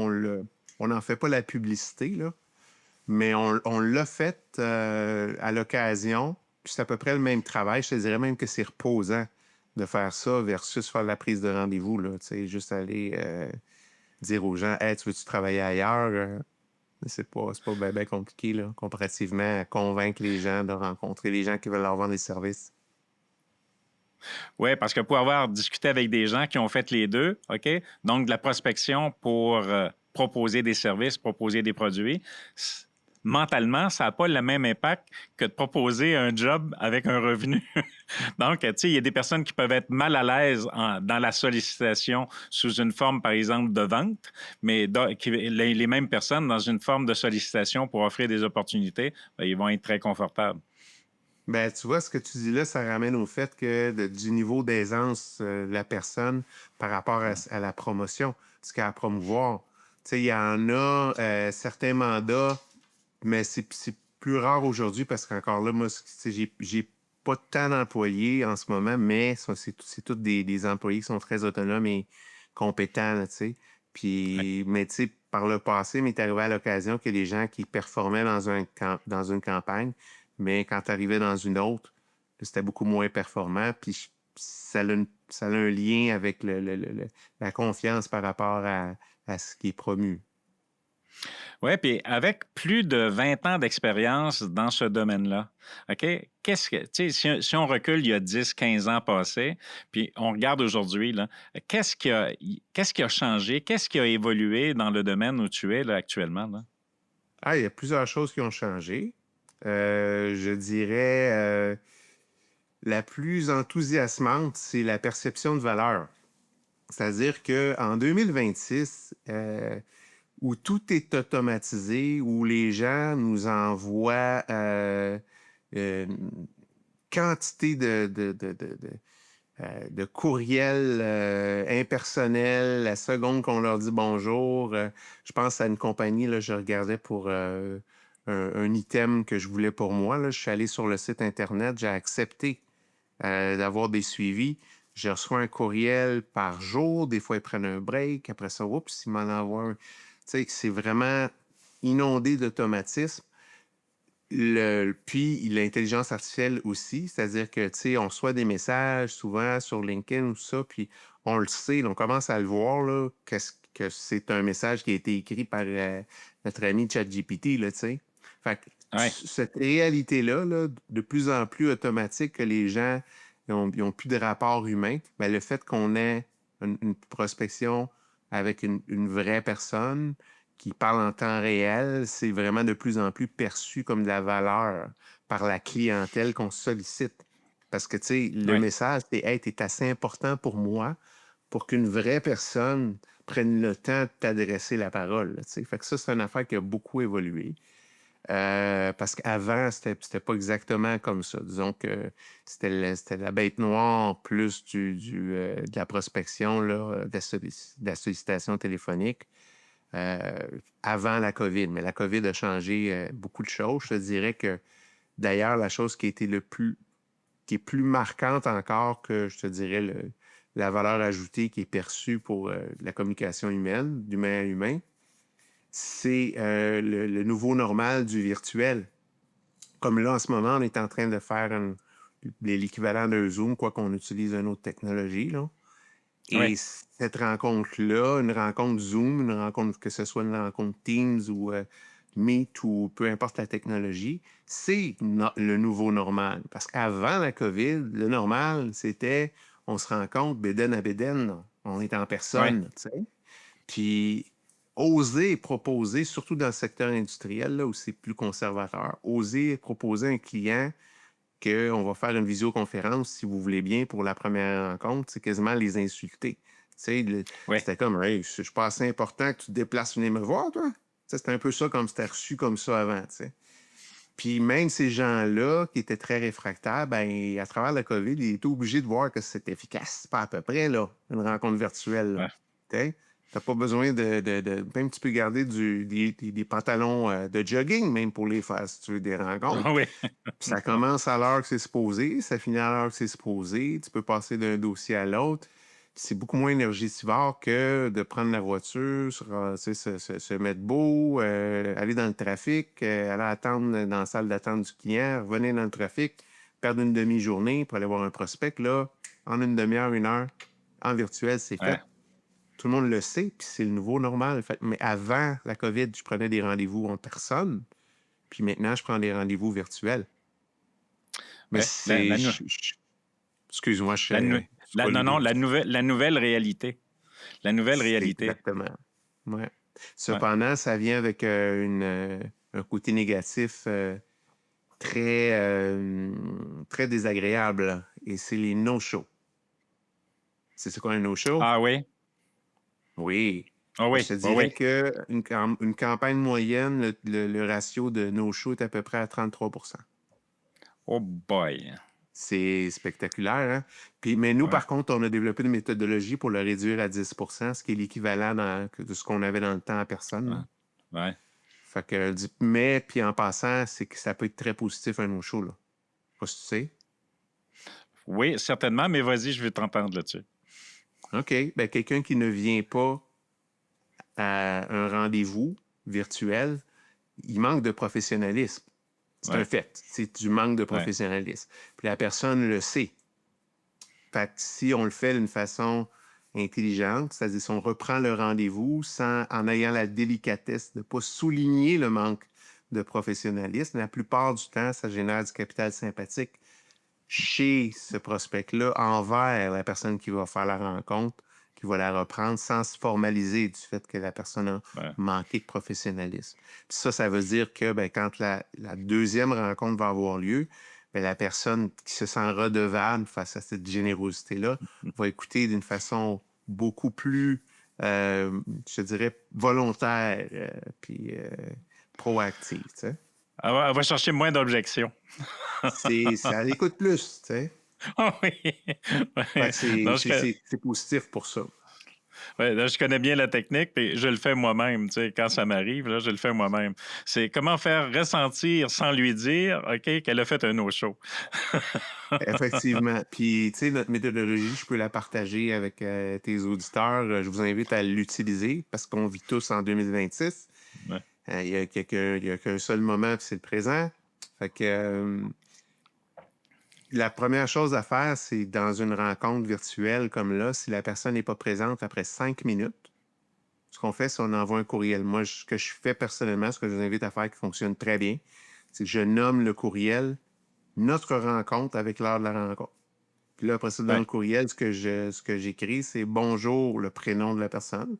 n'en fait pas la publicité, là. Mais on l'a fait à l'occasion. Puis c'est à peu près le même travail. Je te dirais même que c'est reposant de faire ça versus faire la prise de rendez-vous, là. Tu sais, juste aller dire aux gens, hey, tu veux-tu travailler ailleurs? C'est pas bien compliqué, là, comparativement à convaincre les gens de rencontrer les gens qui veulent leur vendre des services. Oui, parce que pour avoir discuté avec des gens qui ont fait les deux, OK? Donc, de la prospection pour proposer des services, proposer des produits, mentalement, ça n'a pas le même impact que de proposer un job avec un revenu. Donc, tu sais, il y a des personnes qui peuvent être mal à l'aise dans la sollicitation sous une forme, par exemple, de vente, mais les mêmes personnes dans une forme de sollicitation pour offrir des opportunités, bien, ils vont être très confortables. Ben, tu vois, ce que tu dis là, ça ramène au fait que du niveau d'aisance de la personne par rapport à la promotion, ce qu'il y a à promouvoir. Tu sais, il y en a certains mandats, mais c'est plus rare aujourd'hui parce qu'encore là, moi, tu sais, j'ai pas tant d'employés en ce moment, mais c'est tous des employés qui sont très autonomes et compétents, là, tu sais. Ouais. Puis, mais tu sais, par le passé, il m'est arrivé à l'occasion que des gens qui performaient dans une campagne, mais quand tu arrivais dans une autre, c'était beaucoup moins performant. Puis ça a un lien avec la confiance par rapport à ce qui est promu. Oui, puis avec plus de 20 ans d'expérience dans ce domaine-là, OK, qu'est-ce que, tu sais, si on recule il y a 10, 15 ans passés, puis on regarde aujourd'hui, là, qu'est-ce qui a changé, qu'est-ce qui a évolué dans le domaine où tu es là, actuellement, là? Ah, il y a plusieurs choses qui ont changé. Je dirais la plus enthousiasmante, c'est la perception de valeur. C'est-à-dire qu'en 2026, où tout est automatisé, où les gens nous envoient une quantité de courriels impersonnels la seconde qu'on leur dit bonjour. Je pense à une compagnie, là, je regardais pour un item que je voulais pour moi. Là. Je suis allé sur le site Internet, j'ai accepté d'avoir des suivis. Je reçois un courriel par jour. Des fois, ils prennent un break. Après ça, oups, ils m'en envoient un. Tu sais, c'est vraiment inondé d'automatisme. Puis l'intelligence artificielle aussi, c'est-à-dire que, tu sais, on reçoit des messages souvent sur LinkedIn ou tout ça, puis on le sait, là, on commence à le voir, là, que c'est un message qui a été écrit par notre ami ChatGPT, là, tu sais. Fait que Oui, cette réalité-là, là, de plus en plus automatique que les gens ils ont plus de rapport humain, ben, le fait qu'on ait une prospection avec une vraie personne, qui parle en temps réel, c'est vraiment de plus en plus perçu comme de la valeur par la clientèle qu'on sollicite. Parce que, tu sais, le oui, message, c'est Hey, t'es assez important pour moi pour qu'une vraie personne prenne le temps de t'adresser la parole. Tu sais. Fait que ça, c'est une affaire qui a beaucoup évolué. Parce qu'avant, c'était pas exactement comme ça. Disons que c'était la bête noire plus de la prospection, là, de la sollicitation téléphonique euh, avant la COVID. Mais la COVID a changé beaucoup de choses. Je te dirais que d'ailleurs, la chose qui est plus marquante encore que, je te dirais, la valeur ajoutée qui est perçue pour la communication humaine, d'humain à humain, c'est le nouveau normal du virtuel. Comme là, en ce moment, on est en train de faire l'équivalent d'un Zoom, quoi qu'on utilise une autre technologie, là. oui, Et cette rencontre-là, une rencontre Zoom, une rencontre, que ce soit une rencontre Teams ou Meet ou peu importe la technologie, c'est le nouveau normal. Parce qu'avant la COVID, le normal, c'était on se rencontre bédaine à bédaine, là. On est en oui, personne, tu sais. Puis oser proposer, surtout dans le secteur industriel, là, où c'est plus conservateur, oser proposer à un client qu'on va faire une visioconférence, si vous voulez bien, pour la première rencontre, c'est quasiment les insulter. Tu sais, oui. c'était comme, hey, je suis pas assez important que tu te déplaces venir me voir, toi. Tu sais, c'était un peu ça comme c'était reçu comme ça avant, tu sais. Puis même ces gens-là qui étaient très réfractaires, ben, à travers la COVID, ils étaient obligés de voir que c'est efficace. C'est pas à peu près, là, une rencontre virtuelle, là. Ouais. Tu sais, t'as pas besoin même tu peux garder des pantalons de jogging, même pour les faire, si tu veux, des rencontres. Oui, Puis ça commence à l'heure que c'est supposé, ça finit à l'heure que c'est supposé. Tu peux passer d'un dossier à l'autre. C'est beaucoup moins énergivore que de prendre la voiture, tu sais, se mettre beau, aller dans le trafic, aller attendre dans la salle d'attente du client, revenir dans le trafic, perdre une demi-journée pour aller voir un prospect. Là, en une demi-heure, une heure, en virtuel, c'est ouais. fait. Tout le monde le sait, puis c'est le nouveau normal. Fait. Mais avant la COVID, je prenais des rendez-vous en personne, puis maintenant, je prends des rendez-vous virtuels. Mais Ouais. c'est. Excuse-moi, Non, non, scrollé. la nouvelle réalité. La nouvelle C'est réalité. exactement. Ouais. Ouais. Cependant, ça vient avec un côté négatif très désagréable. Et c'est les no-shows. C'est quoi un no-show? Ah oui? Oui. Ah Ben, oui, je te oui, oui. dirais qu'une campagne moyenne, le ratio de no-show est à peu près à 33. Oh boy. C'est spectaculaire, hein? Puis, mais nous, Ouais, par contre, on a développé une méthodologie pour le réduire à 10 ce qui est l'équivalent de ce qu'on avait dans le temps à personne, ouais, là. ouais. Fait que, mais, puis en passant, c'est que ça peut être très positif un no-show, là. Je sais pas si tu sais. Oui, certainement, mais vas-y, je vais t'entendre là-dessus. OK. Ben, quelqu'un qui ne vient pas à un rendez-vous virtuel, il manque de professionnalisme. C'est un Ouais, fait. C'est du manque de ouais, professionnalisme. Puis la personne le sait. Fait que si on le fait d'une façon intelligente, c'est-à-dire si on reprend le rendez-vous en ayant la délicatesse de ne pas souligner le manque de professionnalisme, la plupart du temps, ça génère du capital sympathique chez ce prospect-là envers la personne qui va faire la rencontre, qui va la reprendre sans se formaliser du fait que la personne a Ouais. manqué de professionnalisme. Puis ça veut dire que quand la deuxième rencontre va avoir lieu, la personne qui se sent redevable face à cette générosité-là va écouter d'une façon beaucoup plus, je dirais, volontaire puis proactive. Tu sais. Elle va chercher moins d'objections. Ça l'écoute plus, tu sais. Ah oui. Fait que Non, c'est positif pour ça. ouais, là, je connais bien la technique, puis je le fais moi-même. Tu sais, quand ça m'arrive, là, je le fais moi-même. C'est comment faire ressentir sans lui dire, OK, qu'elle a fait un no-show. Effectivement. Puis, tu sais, notre méthodologie, je peux la partager avec tes auditeurs. Je vous invite à l'utiliser parce qu'on vit tous en 2026. Ouais. Il n'y a qu'un seul moment, puis c'est le présent. Fait que la première chose à faire, c'est dans une rencontre virtuelle comme là, si la personne n'est pas présente après 5 minutes, ce qu'on fait, c'est qu'on envoie un courriel. Moi, ce que je fais personnellement, ce que je vous invite à faire qui fonctionne très bien, c'est que je nomme le courriel notre rencontre avec l'heure de la rencontre. Puis là, après ça, dans le courriel, ce que j'écris, c'est bonjour, le prénom de la personne.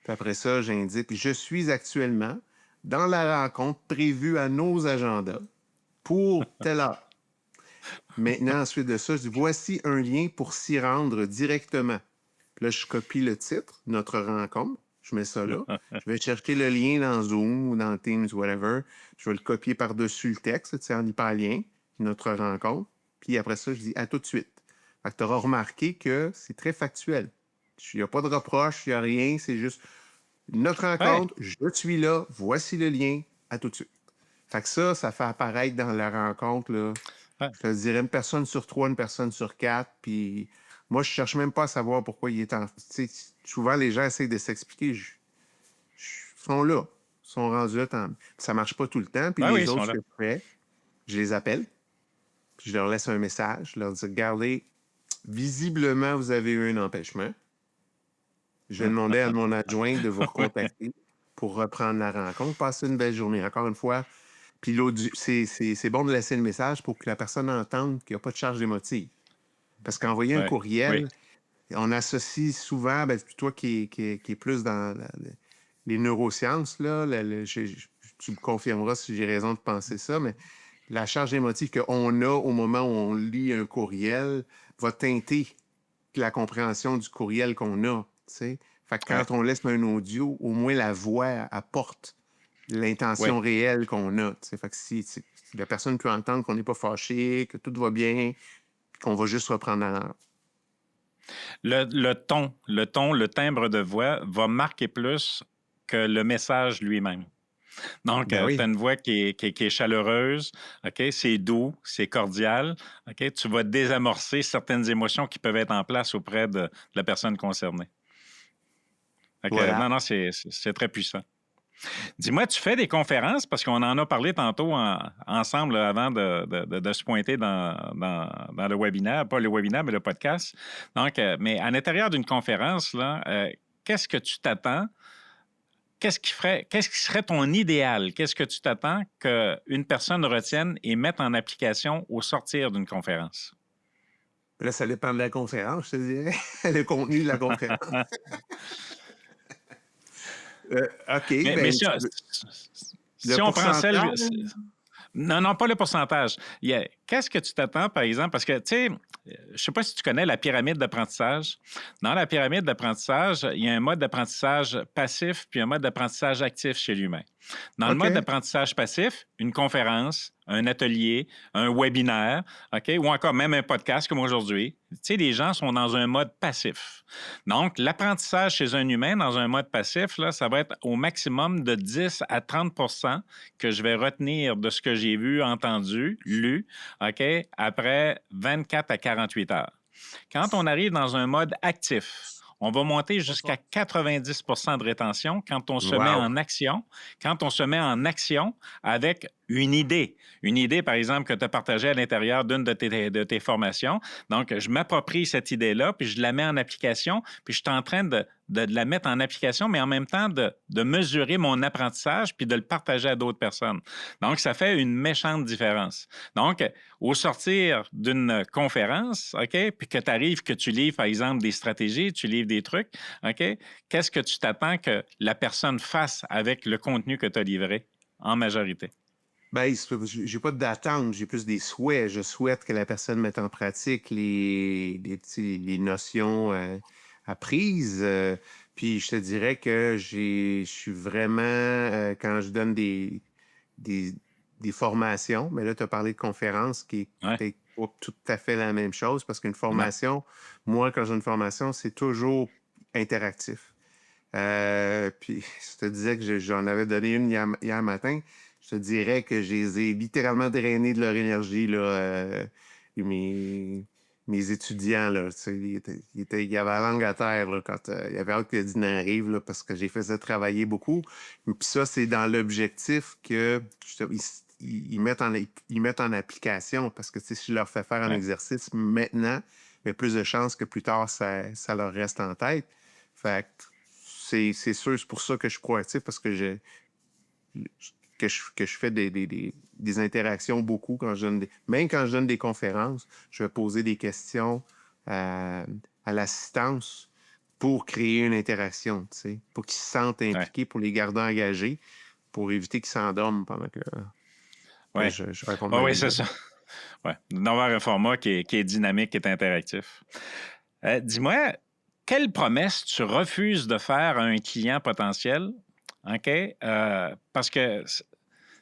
Puis après ça, j'indique je suis actuellement dans la rencontre prévue à nos agendas pour telle heure. Maintenant, ensuite de ça, je dis voici un lien pour s'y rendre directement. Puis là, je copie le titre, notre rencontre. Je mets ça là. Je vais chercher le lien dans Zoom ou dans Teams, whatever. Je vais le copier par-dessus le texte, tu sais, en hyperlien, notre rencontre. Puis après ça, je dis à tout de suite. Fait que tu auras remarqué que c'est très factuel. Il n'y a pas de reproche, il n'y a rien. C'est juste notre rencontre, je suis là, voici le lien, à tout de suite. Fait que ça fait apparaître dans la rencontre, là, je te dirais une personne sur 3, une personne sur 4. Puis moi, je cherche même pas à savoir pourquoi il est en... Tu sais, souvent, les gens essayent de s'expliquer. Ils sont là. Ils sont rendus là. Ça marche pas tout le temps. Puis les autres, ce que je fais, je les appelle. Puis je leur laisse un message. Je leur dis, regardez, visiblement, vous avez eu un empêchement. Je vais demander à mon adjoint de vous recontacter pour reprendre la rencontre. Passez une belle journée. Encore une fois, puis c'est bon de laisser le message pour que la personne entende qu'il n'y a pas de charge émotive. Parce qu'envoyer un courriel, on associe souvent, toi qui est plus dans les neurosciences, là, tu me confirmeras si j'ai raison de penser ça, mais la charge émotive qu'on a au moment où on lit un courriel va teinter la compréhension du courriel qu'on a. T'sais. Fait que quand on laisse un audio, au moins la voix apporte l'intention réelle qu'on a. T'sais. Fait que si la personne peut entendre qu'on n'est pas fâché, que tout va bien, qu'on va juste reprendre la langue. Le ton, le timbre de voix va marquer plus que le message lui-même. Donc, tu as une voix qui est chaleureuse, OK? C'est doux, c'est cordial, OK? Tu vas désamorcer certaines émotions qui peuvent être en place auprès de la personne concernée. Non, c'est très puissant. Dis-moi, tu fais des conférences parce qu'on en a parlé tantôt ensemble avant de se pointer dans le webinaire, pas le webinaire, mais le podcast. Donc, mais à l'intérieur d'une conférence, là, qu'est-ce que tu t'attends? Qu'est-ce qui serait ton idéal? Qu'est-ce que tu t'attends qu'une personne retienne et mette en application au sortir d'une conférence? Là, ça dépend de la conférence, je te dirais. Le contenu de la conférence. OK. Mais si on prend celle... Non, pas le pourcentage. Qu'est-ce que tu t'attends, par exemple? Parce que, tu sais, je ne sais pas si tu connais la pyramide d'apprentissage. Dans la pyramide d'apprentissage, il y a un mode d'apprentissage passif puis un mode d'apprentissage actif chez l'humain. Dans le mode d'apprentissage passif, une conférence, un atelier, un webinaire, OK, ou encore même un podcast comme aujourd'hui, tu sais, les gens sont dans un mode passif. Donc, l'apprentissage chez un humain dans un mode passif, là, ça va être au maximum de 10 à 30 que je vais retenir de ce que j'ai vu, entendu, lu, OK, après 24 à 48 heures. Quand on arrive dans un mode actif, on va monter jusqu'à 90 de rétention quand on se met en action. Quand on se met en action avec une idée. Une idée, par exemple, que tu as partagée à l'intérieur d'une de tes formations. Donc, je m'approprie cette idée-là, puis je la mets en application, puis je suis en train de la mettre en application, mais en même temps de mesurer mon apprentissage, puis de le partager à d'autres personnes. Donc, ça fait une méchante différence. Donc, au sortir d'une conférence, OK, puis que tu arrives, que tu livres, par exemple, des stratégies, tu livres des trucs, OK, qu'est-ce que tu t'attends que la personne fasse avec le contenu que tu as livré en majorité? Ben, j'ai pas d'attente, j'ai plus des souhaits. Je souhaite que la personne mette en pratique les notions apprises. Puis je te dirais que je suis vraiment, quand je donne des, des formations, mais là, tu as parlé de conférences qui est Ouais. peut-être pas tout à fait la même chose parce qu'une Non. formation, moi, quand j'ai une formation, c'est toujours interactif. Puis je te disais que j'en avais donné une hier matin. Je te dirais que je les ai littéralement drainés de leur énergie, là, mes, mes étudiants. Là, tu sais, il y avait la langue à terre là, quand il y avait hâte que le dîner arrive là, parce que j'ai fait ça travailler beaucoup. Puis ça, c'est dans l'objectif que ils mettent en application parce que tu sais, si je leur fais faire un Ouais. exercice maintenant, il y a plus de chances que plus tard, ça leur reste en tête. Fait que c'est sûr, c'est pour ça que je suis proactif parce que que je fais des interactions beaucoup quand je donne même quand je donne des conférences, je vais poser des questions à l'assistance pour créer une interaction, tu sais, pour qu'ils se sentent Ouais. impliqués, pour les garder engagés, pour éviter qu'ils s'endorment pendant que Ouais. je raconte Ouais, ma oui, vie. c'est Là. ça. Ouais. D'avoir un format qui est dynamique, qui est interactif. Dis-moi, quelle promesse tu refuses de faire à un client potentiel? OK? Parce que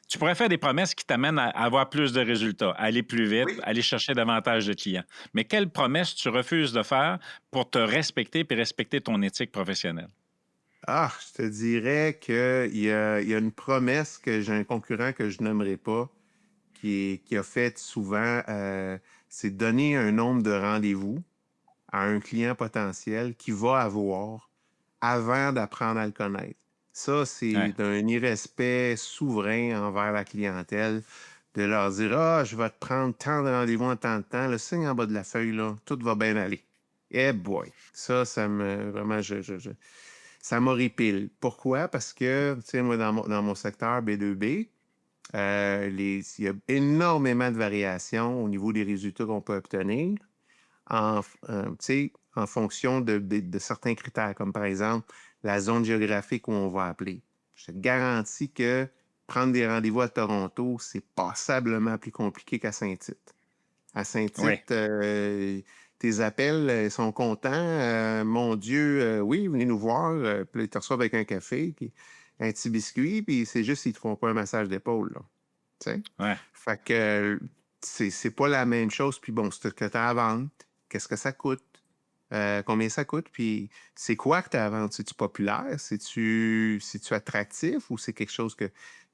tu pourrais faire des promesses qui t'amènent à avoir plus de résultats, à aller plus vite, Oui. aller chercher davantage de clients. Mais quelle promesse tu refuses de faire pour te respecter et respecter ton éthique professionnelle? Ah, je te dirais il y a une promesse que j'ai un concurrent que je nommerai pas, qui a fait souvent, c'est donner un nombre de rendez-vous à un client potentiel qui va avoir avant d'apprendre à le connaître. Ça, c'est Ouais. d'un irrespect souverain envers la clientèle de leur dire ah, je vais te prendre tant de rendez-vous en tant de temps, le signe en bas de la feuille, là, tout va bien aller. Eh boy, ça me vraiment, ça m'horripile. Pourquoi? Parce que, tu sais, moi, dans mon secteur B2B, il y a énormément de variations au niveau des résultats qu'on peut obtenir tu sais, en fonction de certains critères, comme par exemple la zone géographique où on va appeler. Je te garantis que prendre des rendez-vous à Toronto, c'est passablement plus compliqué qu'à Saint-Tite. À Oui. Saint-Tite, tes appels sont contents. Mon Dieu, oui, venez nous voir. Puis là, ils te reçoivent avec un café, puis un petit biscuit, puis c'est juste qu'ils ne te font pas un massage d'épaule. Là. Tu sais? Ouais. Fait que c'est pas la même chose. Puis bon, ce que tu as à vendre, qu'est-ce que ça coûte? Combien ça coûte? Puis c'est quoi que tu as à vendre? C'est-tu populaire? C'est-tu attractif ou c'est quelque chose que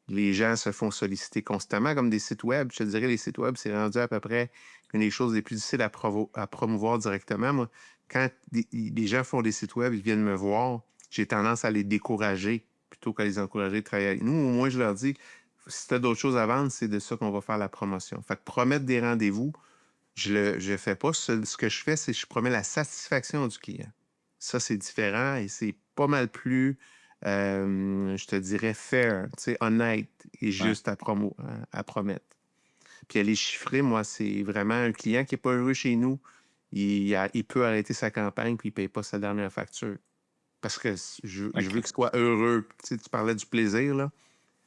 les gens se font solliciter constamment comme des sites web? Je te dirais, les sites web, c'est rendu à peu près une des choses les plus difficiles à promouvoir directement. Moi, quand les gens font des sites web, ils viennent me voir, j'ai tendance à les décourager plutôt qu'à les encourager de travailler avec nous. Au moins, je leur dis, si tu as d'autres choses à vendre, c'est de ça qu'on va faire la promotion. Fait que promettre des rendez-vous, je fais pas. Ce que je fais, c'est que je promets la satisfaction du client. Ça, c'est différent et c'est pas mal plus, je te dirais, fair, tu sais, honnête et Ouais. juste à promettre. Puis aller chiffrer, moi, c'est vraiment un client qui n'est pas heureux chez nous. Il peut arrêter sa campagne puis il ne paye pas sa dernière facture. Parce que je veux OK. qu'il soit heureux. Tu sais, tu parlais du plaisir, là.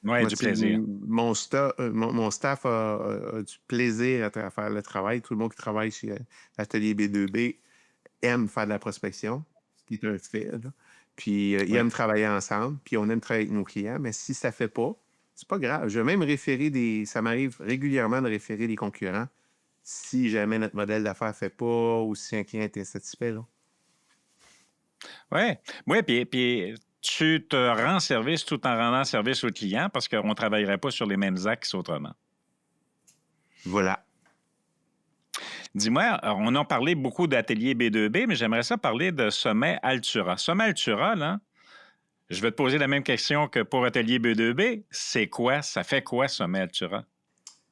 Ouais, Moi, du tu sais, plaisir. mon staff a du plaisir à faire le travail. Tout le monde qui travaille chez Atelier B2B aime faire de la prospection, ce qui est un fait. Là. Puis, ils Oui. aiment travailler ensemble, puis on aime travailler avec nos clients. Mais si ça ne fait pas, c'est pas grave. Je vais même référer ça m'arrive régulièrement de référer des concurrents si jamais notre modèle d'affaires ne fait pas ou si un client est insatisfait. Là. Oui. Oui, puis tu te rends service tout en rendant service au client parce qu'on ne travaillerait pas sur les mêmes axes autrement. Voilà. Dis-moi, on a parlé beaucoup d'ateliers B2B, mais j'aimerais ça parler de Sommet Altura. Sommet Altura, là, Je vais te poser la même question que pour Atelier B2B. C'est quoi, ça fait quoi, Sommet Altura?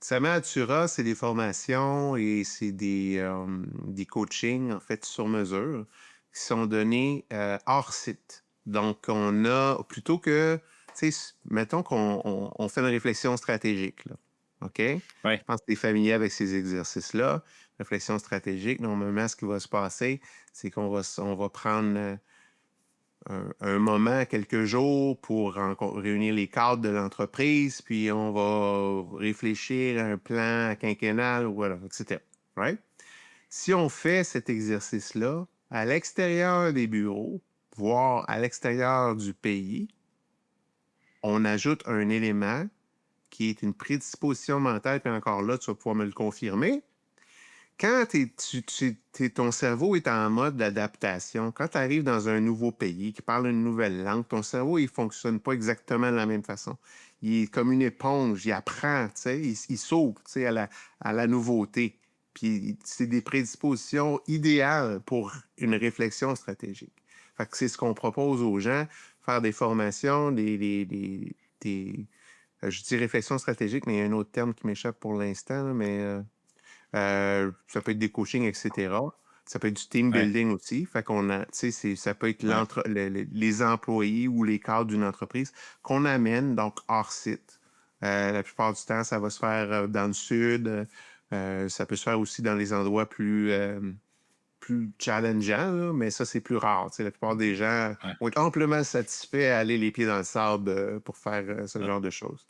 Sommet Altura, c'est des formations et c'est des coachings, en fait, sur mesure, qui sont donnés hors site. Donc, on a, plutôt que, tu sais, mettons qu'on fait une réflexion stratégique, là. OK? Oui, Je pense que tu es familier avec ces exercices-là. Réflexion stratégique, normalement, ce qui va se passer, c'est on va prendre un moment, quelques jours pour réunir les cadres de l'entreprise, puis on va réfléchir à un plan quinquennal, ou voilà, etc. Right? Si on fait cet exercice-là à l'extérieur des bureaux, voire à l'extérieur du pays, on ajoute un élément qui est une prédisposition mentale, puis encore là, tu vas pouvoir me le confirmer. Quand ton cerveau est en mode d'adaptation, quand tu arrives dans un nouveau pays qui parle une nouvelle langue, ton cerveau, il ne fonctionne pas exactement de la même façon. Il est comme une éponge, il apprend, tu sais, il s'ouvre, tu sais, à la nouveauté. Puis c'est des prédispositions idéales pour une réflexion stratégique. Fait que c'est ce qu'on propose aux gens, faire des formations, je dis réflexion stratégique, mais il y a un autre terme qui m'échappe pour l'instant, là, mais ça peut être des coachings, etc. Ça peut être du team oui, building aussi. Fait qu'on a, tu sais, ça peut être oui. les employés ou les cadres d'une entreprise qu'on amène donc hors site. La plupart du temps, ça va se faire dans le sud. Ça peut se faire aussi dans les endroits plus challengeants, là, mais ça, c'est plus rare. Tu sais, la plupart des gens Ouais. vont être amplement satisfaits à aller les pieds dans le sable pour faire ce genre de choses.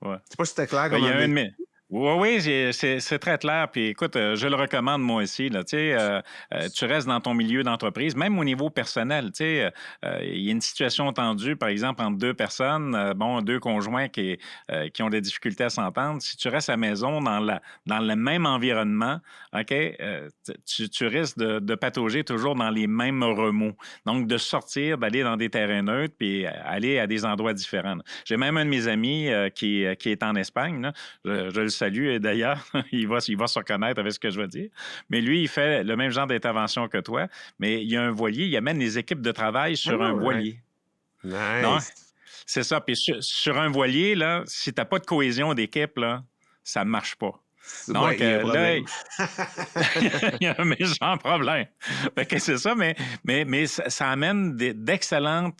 Ouais. Je sais pas si c'était clair Ben, comme il y a un envie. de mes... Oui, oui, c'est très clair. Puis écoute, je le recommande moi aussi. Là, tu sais, tu restes dans ton milieu d'entreprise, même au niveau personnel. Tu sais, il y a une situation tendue, par exemple, entre deux personnes, bon, deux conjoints qui ont des difficultés à s'entendre. Si tu restes à la maison dans le même environnement, OK, tu risques de patauger toujours dans les mêmes remous. Donc, de sortir, d'aller dans des terrains neutres, puis aller à des endroits différents. J'ai même un de mes amis qui est en Espagne. Là. Je le salue et d'ailleurs, il va se reconnaître avec ce que je veux dire. Mais lui, il fait le même genre d'intervention que toi, mais il y a un voilier, il amène les équipes de travail sur un Oh, right. voilier. Donc, Nice. c'est ça. Puis sur un voilier, là, si tu n'as pas de cohésion d'équipe, là, ça ne marche pas. Ouais, Donc, il y a un là, problème. il y a un méchant problème. Fait que c'est ça, mais ça amène d'excellents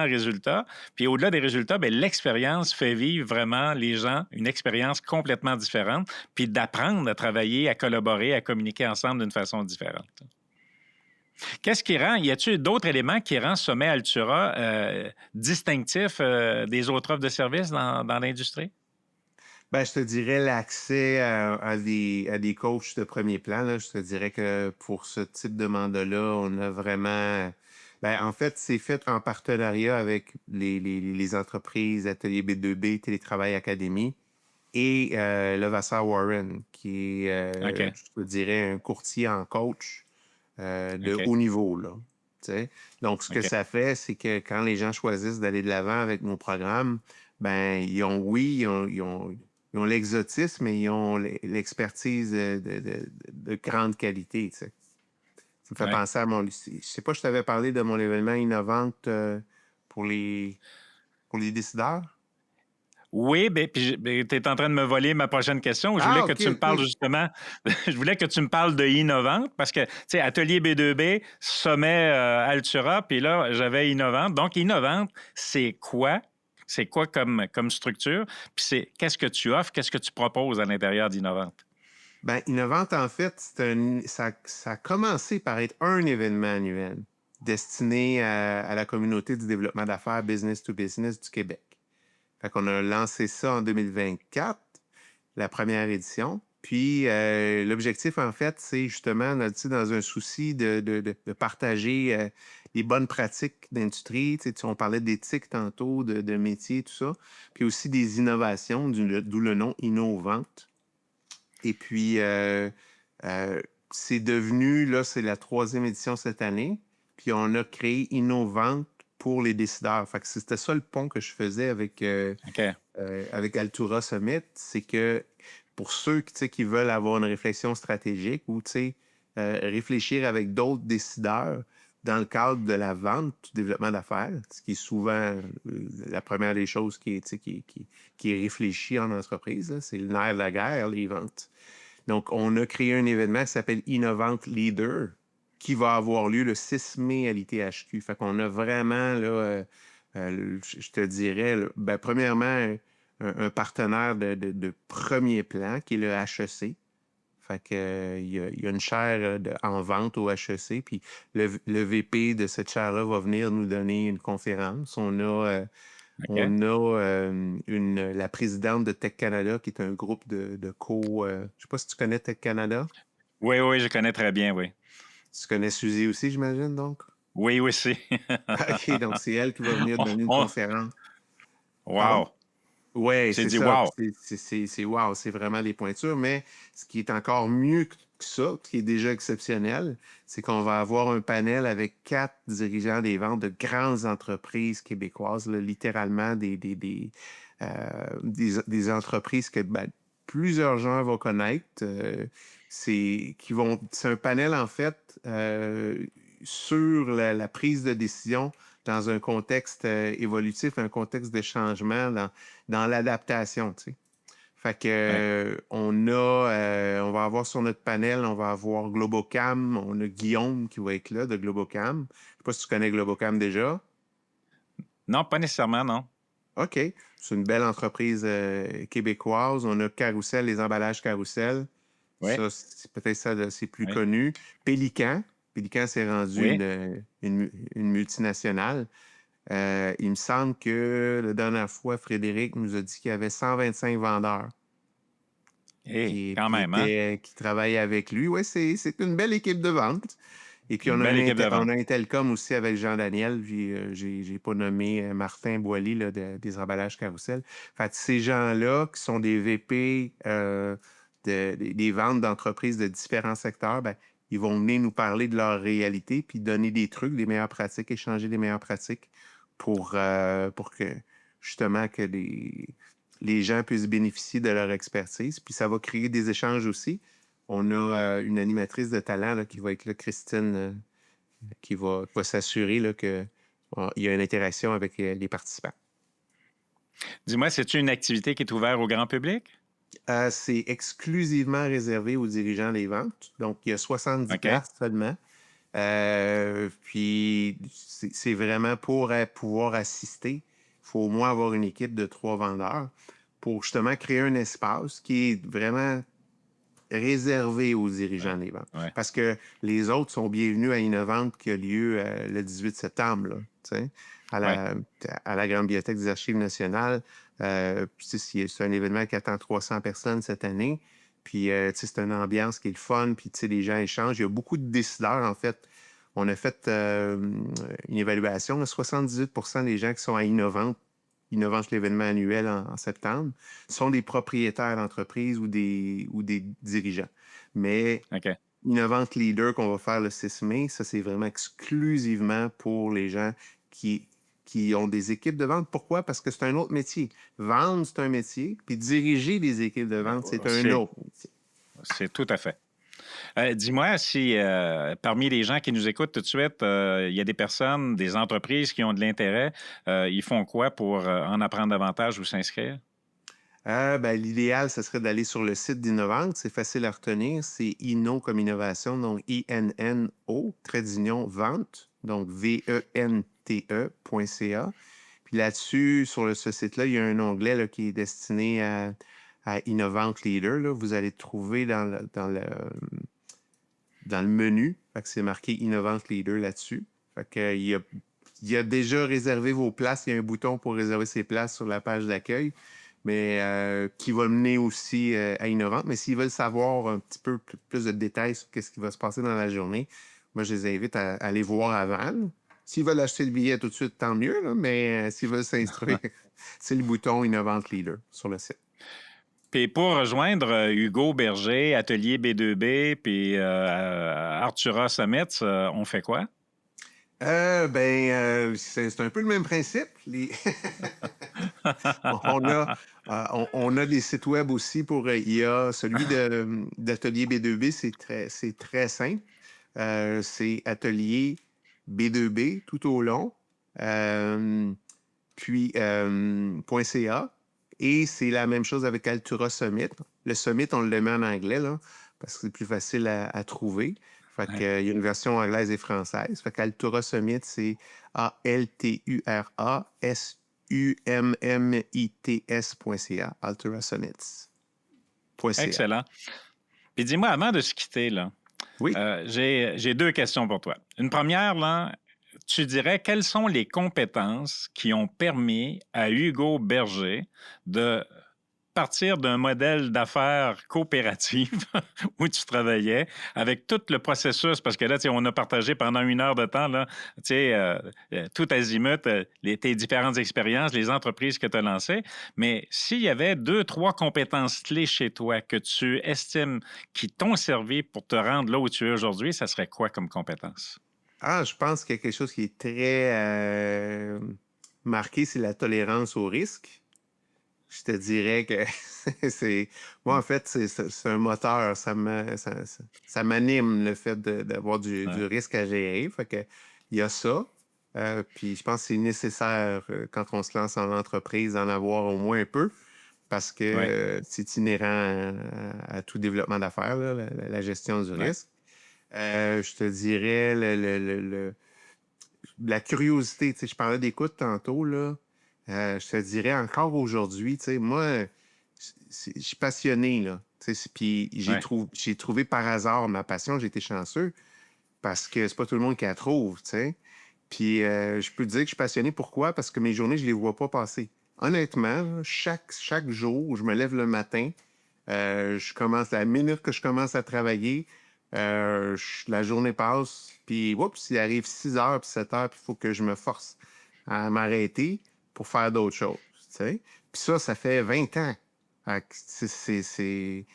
résultats. Puis au-delà des résultats, bien, l'expérience fait vivre vraiment les gens une expérience complètement différente, puis d'apprendre à travailler, à collaborer, à communiquer ensemble d'une façon différente. Qu'est-ce qui rend, y a-t-il d'autres éléments qui rendent Sommet Altura distinctif des autres offres de services dans l'industrie? Ben, je te dirais l'accès à des coachs de premier plan. Là. Je te dirais que pour ce type de mandat-là, on a vraiment... Ben, en fait, c'est fait en partenariat avec les entreprises Atelier B2B, Télétravail Académie et Levasseur Warren, qui est, OK, je te dirais, un courtier en coach de OK, haut niveau, là. Tu sais. Donc, ce que OK. ça fait, c'est que quand les gens choisissent d'aller de l'avant avec nos programmes, ben, ils ont l'exotisme, mais ils ont l'expertise de grande qualité, tu sais. Ça me fait Ouais. penser à mon... Je sais pas, je t'avais parlé de mon événement innovante pour pour les décideurs. Oui, ben, puis tu es en train de me voler ma prochaine question. Je voulais Ah, que OK, tu me parles OK. justement, je voulais que tu me parles de Innovante parce que, tu sais, Atelier B2B, Sommet Altura, puis là, j'avais Innovante. Donc, Innovante, c'est quoi? C'est quoi comme structure? Puis qu'est-ce que tu offres? Qu'est-ce que tu proposes à l'intérieur d'Innovante? Ben, Innovante, en fait, ça a commencé par être un événement annuel destiné à la communauté du développement d'affaires business to business du Québec. Fait qu'on a lancé ça en 2024, la première édition. Puis l'objectif, en fait, c'est justement dans un souci de partager les bonnes pratiques d'industrie. Tu sais, on parlait d'éthique tantôt, de métier, tout ça. Puis aussi des innovations, d'où le nom Innovante. Et puis, c'est devenu, là, c'est la troisième édition cette année. Puis, on a créé Innovante pour les décideurs. Fait que c'était ça le pont que je faisais OK. avec Altura Summit. C'est que pour ceux tu sais, qui veulent avoir une réflexion stratégique ou tu sais, réfléchir avec d'autres décideurs, dans le cadre de la vente, du développement d'affaires, ce qui est souvent la première des choses qui est réfléchie en entreprise, là, c'est le nerf de la guerre, les ventes. Donc, on a créé un événement qui s'appelle Innovant Leader, qui va avoir lieu le 6 mai à l'ITHQ. Fait qu'on a vraiment, là, je te dirais, là, ben, premièrement, un partenaire de premier plan, qui est le HEC. Fait que, il y a une chaire en vente au HEC, puis le VP de cette chaire-là va venir nous donner une conférence. OK. On a la présidente de Tech Canada, qui est un groupe de je sais pas si tu connais Tech Canada. Oui, oui, je connais très bien, oui. Tu connais Suzy aussi, j'imagine, donc? Oui, aussi. OK, donc c'est elle qui va venir On- donner une on- conférence. Pardon? Wow! Oui, J'ai c'est dit ça. wow! C'est wow, c'est vraiment des pointures. Mais ce qui est encore mieux que ça, qui est déjà exceptionnel, c'est qu'on va avoir un panel avec 4 dirigeants des ventes de grandes entreprises québécoises, là, littéralement des entreprises que ben, plusieurs gens vont connaître. C'est un panel, en fait, sur la prise de décision dans un contexte évolutif, un contexte de changement, dans l'adaptation, tu sais. Fait que Ouais. on va avoir sur notre panel, on va avoir Globocam, on a Guillaume qui va être là de Globocam. Je sais pas si tu connais Globocam déjà. Non, pas nécessairement, non. OK. C'est une belle entreprise québécoise. On a Carousel, les emballages Carousel. Oui, Ça, c'est peut-être ça, c'est plus oui, connu. Pélican. Pélican s'est rendu oui. une multinationale. Il me semble que la dernière fois, Frédéric nous a dit qu'il y avait 125 vendeurs Hé, quand même, hein? qui travaillaient avec lui. Oui, c'est une belle équipe de vente. Et puis, Une belle équipe de on vente. a un Telcom aussi avec Jean-Daniel. Puis, j'ai pas nommé Martin Boily là, des emballages Carousel. Fait que ces gens-là, qui sont des VP des ventes d'entreprises de différents secteurs, ben, ils vont venir nous parler de leur réalité, puis donner des trucs, des meilleures pratiques, échanger des meilleures pratiques pour que, justement, que les gens puissent bénéficier de leur expertise. Puis, ça va créer des échanges aussi. On a une animatrice de talent là, qui va être là, Christine, qui va s'assurer là, qu'il y a une interaction avec les participants. Dis-moi, c'est-tu une activité qui est ouverte au grand public? C'est exclusivement réservé aux dirigeants des ventes. Donc, il y a 70 OK. places seulement. Puis, c'est vraiment pour pouvoir assister. Il faut au moins avoir une équipe de 3 vendeurs pour justement créer un espace qui est vraiment réservé aux dirigeants Ouais. des ventes. Ouais. Parce que les autres sont bienvenus à Innovante qui a lieu le 18 septembre, là, à Ouais. la Grande Bibliothèque des Archives nationales. C'est un événement qui attend 300 personnes cette année. Puis, c'est une ambiance qui est le fun. Puis, les gens échangent. Il y a beaucoup de décideurs, en fait. On a fait une évaluation. 78% des gens qui sont à Innovante l'événement annuel en septembre, sont des propriétaires d'entreprises ou des dirigeants. Mais OK. Innovante Leader qu'on va faire le 6 mai, ça, c'est vraiment exclusivement pour les gens qui ont des équipes de vente. Pourquoi? Parce que c'est un autre métier. Vendre, c'est un métier, puis diriger des équipes de vente, c'est un autre métier. C'est tout à fait. Dis-moi si parmi les gens qui nous écoutent tout de suite, il y a des personnes, des entreprises qui ont de l'intérêt. Ils font quoi pour en apprendre davantage ou s'inscrire? L'idéal, ce serait d'aller sur le site d'Innovante. C'est facile à retenir. C'est Inno comme innovation, donc INNO, trait d'union, vente, donc VENTE.ca. Puis là-dessus, sur ce site-là, il y a un onglet là, qui est destiné à Innovante Leader. Là. Vous allez trouver dans le menu. Fait que c'est marqué Innovante Leader là-dessus. Fait que, il y a déjà réservé vos places. Il y a un bouton pour réserver ses places sur la page d'accueil, mais qui va mener aussi à Innovante. Mais s'ils veulent savoir un petit peu plus de détails sur ce qui va se passer dans la journée, moi, je les invite à aller voir avant. Là. S'ils veulent acheter le billet tout de suite, tant mieux. Là, mais s'ils veulent s'instruire, c'est le bouton Innovante Leader sur le site. Puis pour rejoindre Hugo Berger, Atelier B2B, puis Artura Summits, on fait quoi? C'est un peu le même principe. On a des sites web aussi il y a celui d'Atelier B2B, c'est très simple. C'est Atelier B2B tout au long, puis .ca. Et c'est la même chose avec Altura Summit. Le Summit, on le met en anglais, là, parce que c'est plus facile à trouver. Fait Ouais. que, il y a une version anglaise et française. Fait qu'Altura Summit, c'est ALTURA-SUMMITS.ca. Altura Summits.ca. Excellent. Puis dis-moi, avant de se quitter, là, Oui. j'ai deux questions pour toi. Une première, là, tu dirais quelles sont les compétences qui ont permis à Hugo Berger de partir d'un modèle d'affaires coopérative où tu travaillais avec tout le processus, parce que là, on a partagé pendant 1 heure de temps, là, tout azimut, tes différentes expériences, les entreprises que tu as lancées. Mais s'il y avait 2, 3 compétences clés chez toi que tu estimes qui t'ont servi pour te rendre là où tu es aujourd'hui, ça serait quoi comme compétence? Je pense qu'il y a quelque chose qui est très marqué, c'est la tolérance au risque. Je te dirais que c'est. Moi, en fait, c'est un moteur. Ça m'anime le fait d'avoir du Ouais. risque à gérer. Fait que il y a ça. Puis je pense que c'est nécessaire quand on se lance en entreprise d'en avoir au moins un peu parce que Ouais. c'est inhérent à tout développement d'affaires, là, la gestion du Ouais. risque. Je te dirais la curiosité. Tu sais, je parlais d'écoute tantôt, là. Je te dirais encore aujourd'hui, tu sais, moi, je suis passionné, là. Tu sais, puis Ouais. j'ai trouvé par hasard ma passion, j'ai été chanceux parce que c'est pas tout le monde qui la trouve, tu sais. Puis je peux te dire que je suis passionné. Pourquoi? Parce que mes journées, je les vois pas passer. Honnêtement, là, chaque jour, je me lève le matin, je commence, la minute que je commence à travailler, la journée passe, puis oups, il arrive 6 heures puis 7 heures, puis il faut que je me force à m'arrêter pour faire d'autres choses, tu sais. Puis ça fait 20 ans. Fait que C'est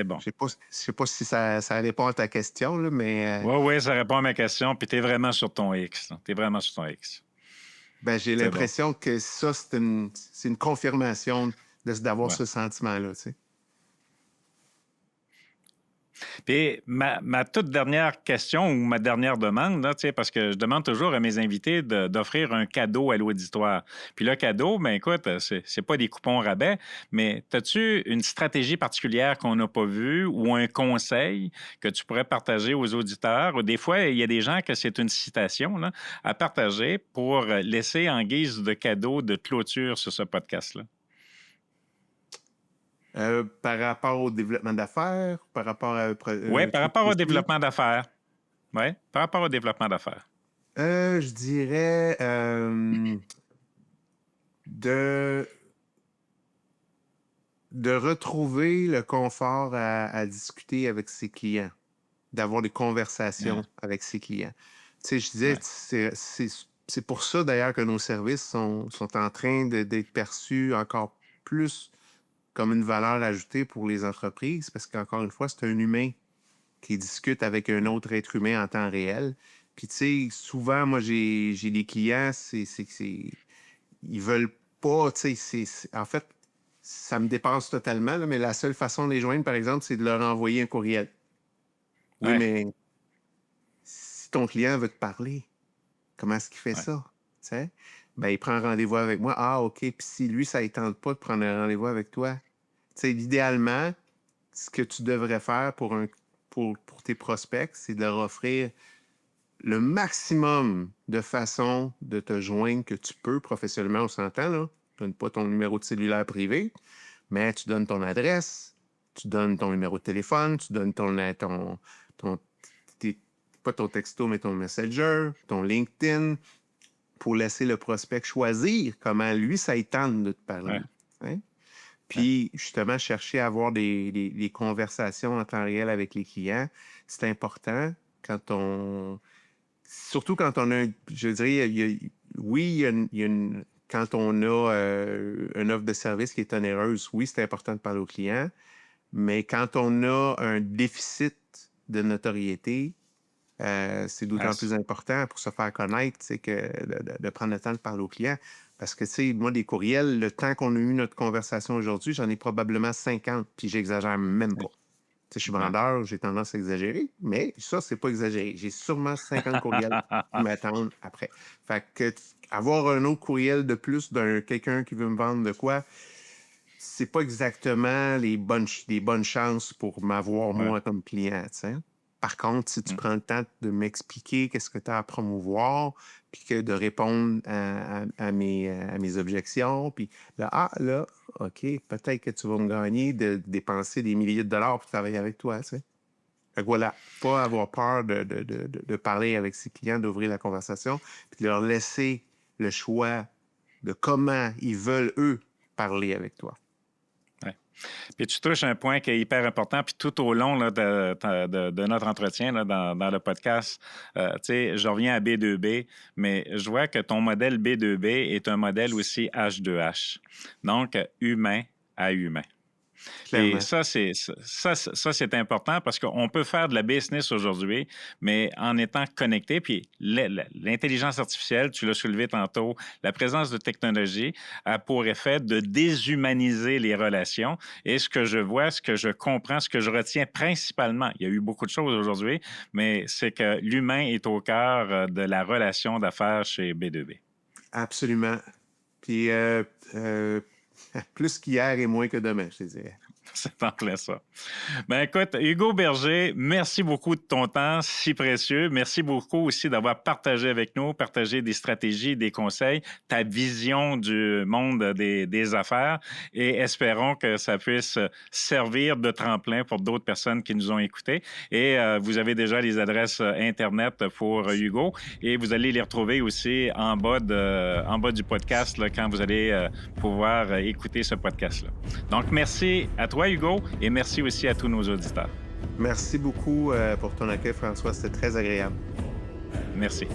bon. je sais pas si ça répond à ta question, là, mais Oui, oui, ça répond à ma question. Puis tu es vraiment sur ton X. Tu es vraiment sur ton X. j'ai C'est bon. l'impression que ça, c'est une confirmation d'avoir Ouais. ce sentiment-là, tu sais. Puis ma toute dernière question ou ma dernière demande, là, parce que je demande toujours à mes invités d'offrir un cadeau à l'auditoire. Puis le cadeau, ben écoute, c'est pas des coupons rabais, mais as-tu une stratégie particulière qu'on n'a pas vue ou un conseil que tu pourrais partager aux auditeurs? Ou des fois, il y a des gens que c'est une citation là, à partager pour laisser en guise de cadeau de clôture sur ce podcast-là. Par rapport au développement d'affaires, par rapport à Oui, un par truc rapport au précis, développement d'affaires. Oui, par rapport au développement d'affaires. je dirais de, de retrouver le confort à discuter avec ses clients, d'avoir des Ouais, conversations avec ses clients. Tu sais, je disais, ouais, c'est pour ça d'ailleurs que nos services sont en train d'être perçus encore plus comme une valeur ajoutée pour les entreprises, parce qu'encore une fois, c'est un humain qui discute avec un autre être humain en temps réel. Puis, tu sais, souvent, moi, j'ai des clients, ils veulent pas, tu sais, en fait, ça me dépasse totalement, là, mais la seule façon de les joindre, par exemple, c'est de leur envoyer un courriel. Oui, ouais, mais si ton client veut te parler, comment est-ce qu'il fait ouais. ça? Tu sais? Ben, il prend rendez-vous avec moi. Ah, OK. Puis si lui, ça ne tente pas de prendre un rendez-vous avec toi, tu sais, idéalement, ce que tu devrais faire pour tes prospects, c'est de leur offrir le maximum de façons de te joindre que tu peux professionnellement, on s'entend, là. Tu donnes pas ton numéro de cellulaire privé, mais tu donnes ton adresse, tu donnes ton numéro de téléphone, tu donnes ton tes- pas ton texto, mais ton Messenger, ton LinkedIn, pour laisser le prospect choisir comment lui, ça y tente de te Ouais, parler. Hein? ouais. Puis, justement, chercher à avoir des conversations en temps réel avec les clients, c'est important quand on surtout quand on a, je dirais, oui, quand on a une offre de service qui est onéreuse, oui, c'est important de parler aux clients, mais quand on a un déficit de notoriété, c'est Ah, d'autant plus important pour se faire connaître, tu sais, que de prendre le temps de parler aux clients. Parce que, tu sais, moi, des courriels, le temps qu'on a eu notre conversation aujourd'hui, j'en ai probablement 50, puis j'exagère même pas. sais, je suis vendeur, j'ai tendance à exagérer, mais ça, c'est pas exagéré. J'ai sûrement 50 courriels qui m'attendent après. Fait que avoir un autre courriel de plus d'un quelqu'un qui veut me vendre de quoi, c'est pas exactement les bonnes chances pour m'avoir Ouais. moi comme client, tu sais. Par contre, si tu prends le temps de m'expliquer qu'est-ce que tu as à promouvoir, puis que de répondre à mes objections, puis là, OK, peut-être que tu vas me gagner de dépenser des milliers de dollars pour travailler avec toi, tu sais. Fait que voilà, pas avoir peur de parler avec ses clients, d'ouvrir la conversation, puis de leur laisser le choix de comment ils veulent, eux, parler avec toi. Puis tu touches un point qui est hyper important, puis tout au long là, de notre entretien là, dans le podcast, tu sais, je reviens à B2B, mais je vois que ton modèle B2B est un modèle aussi H2H, donc humain à humain. Et Clairement. ça, c'est important parce qu'on peut faire de la business aujourd'hui, mais en étant connecté. Puis l'intelligence artificielle, tu l'as soulevé tantôt, la présence de technologie a pour effet de déshumaniser les relations. Et ce que je vois, ce que je comprends, ce que je retiens principalement, il y a eu beaucoup de choses aujourd'hui, mais c'est que l'humain est au cœur de la relation d'affaires chez B2B. Absolument. Puis plus qu'hier et moins que demain, je te dirais. C'est en plein ça. Ben écoute, Hugo Berger, merci beaucoup de ton temps si précieux. Merci beaucoup aussi d'avoir partagé avec nous, partagé des stratégies, des conseils, ta vision du monde des affaires et espérons que ça puisse servir de tremplin pour d'autres personnes qui nous ont écoutés. Et vous avez déjà les adresses Internet pour Hugo et vous allez les retrouver aussi en bas du podcast là, quand vous allez pouvoir écouter ce podcast-là. Donc, merci à toi, Hugo, et merci aussi à tous nos auditeurs. Merci beaucoup pour ton accueil, François. C'était très agréable. Merci.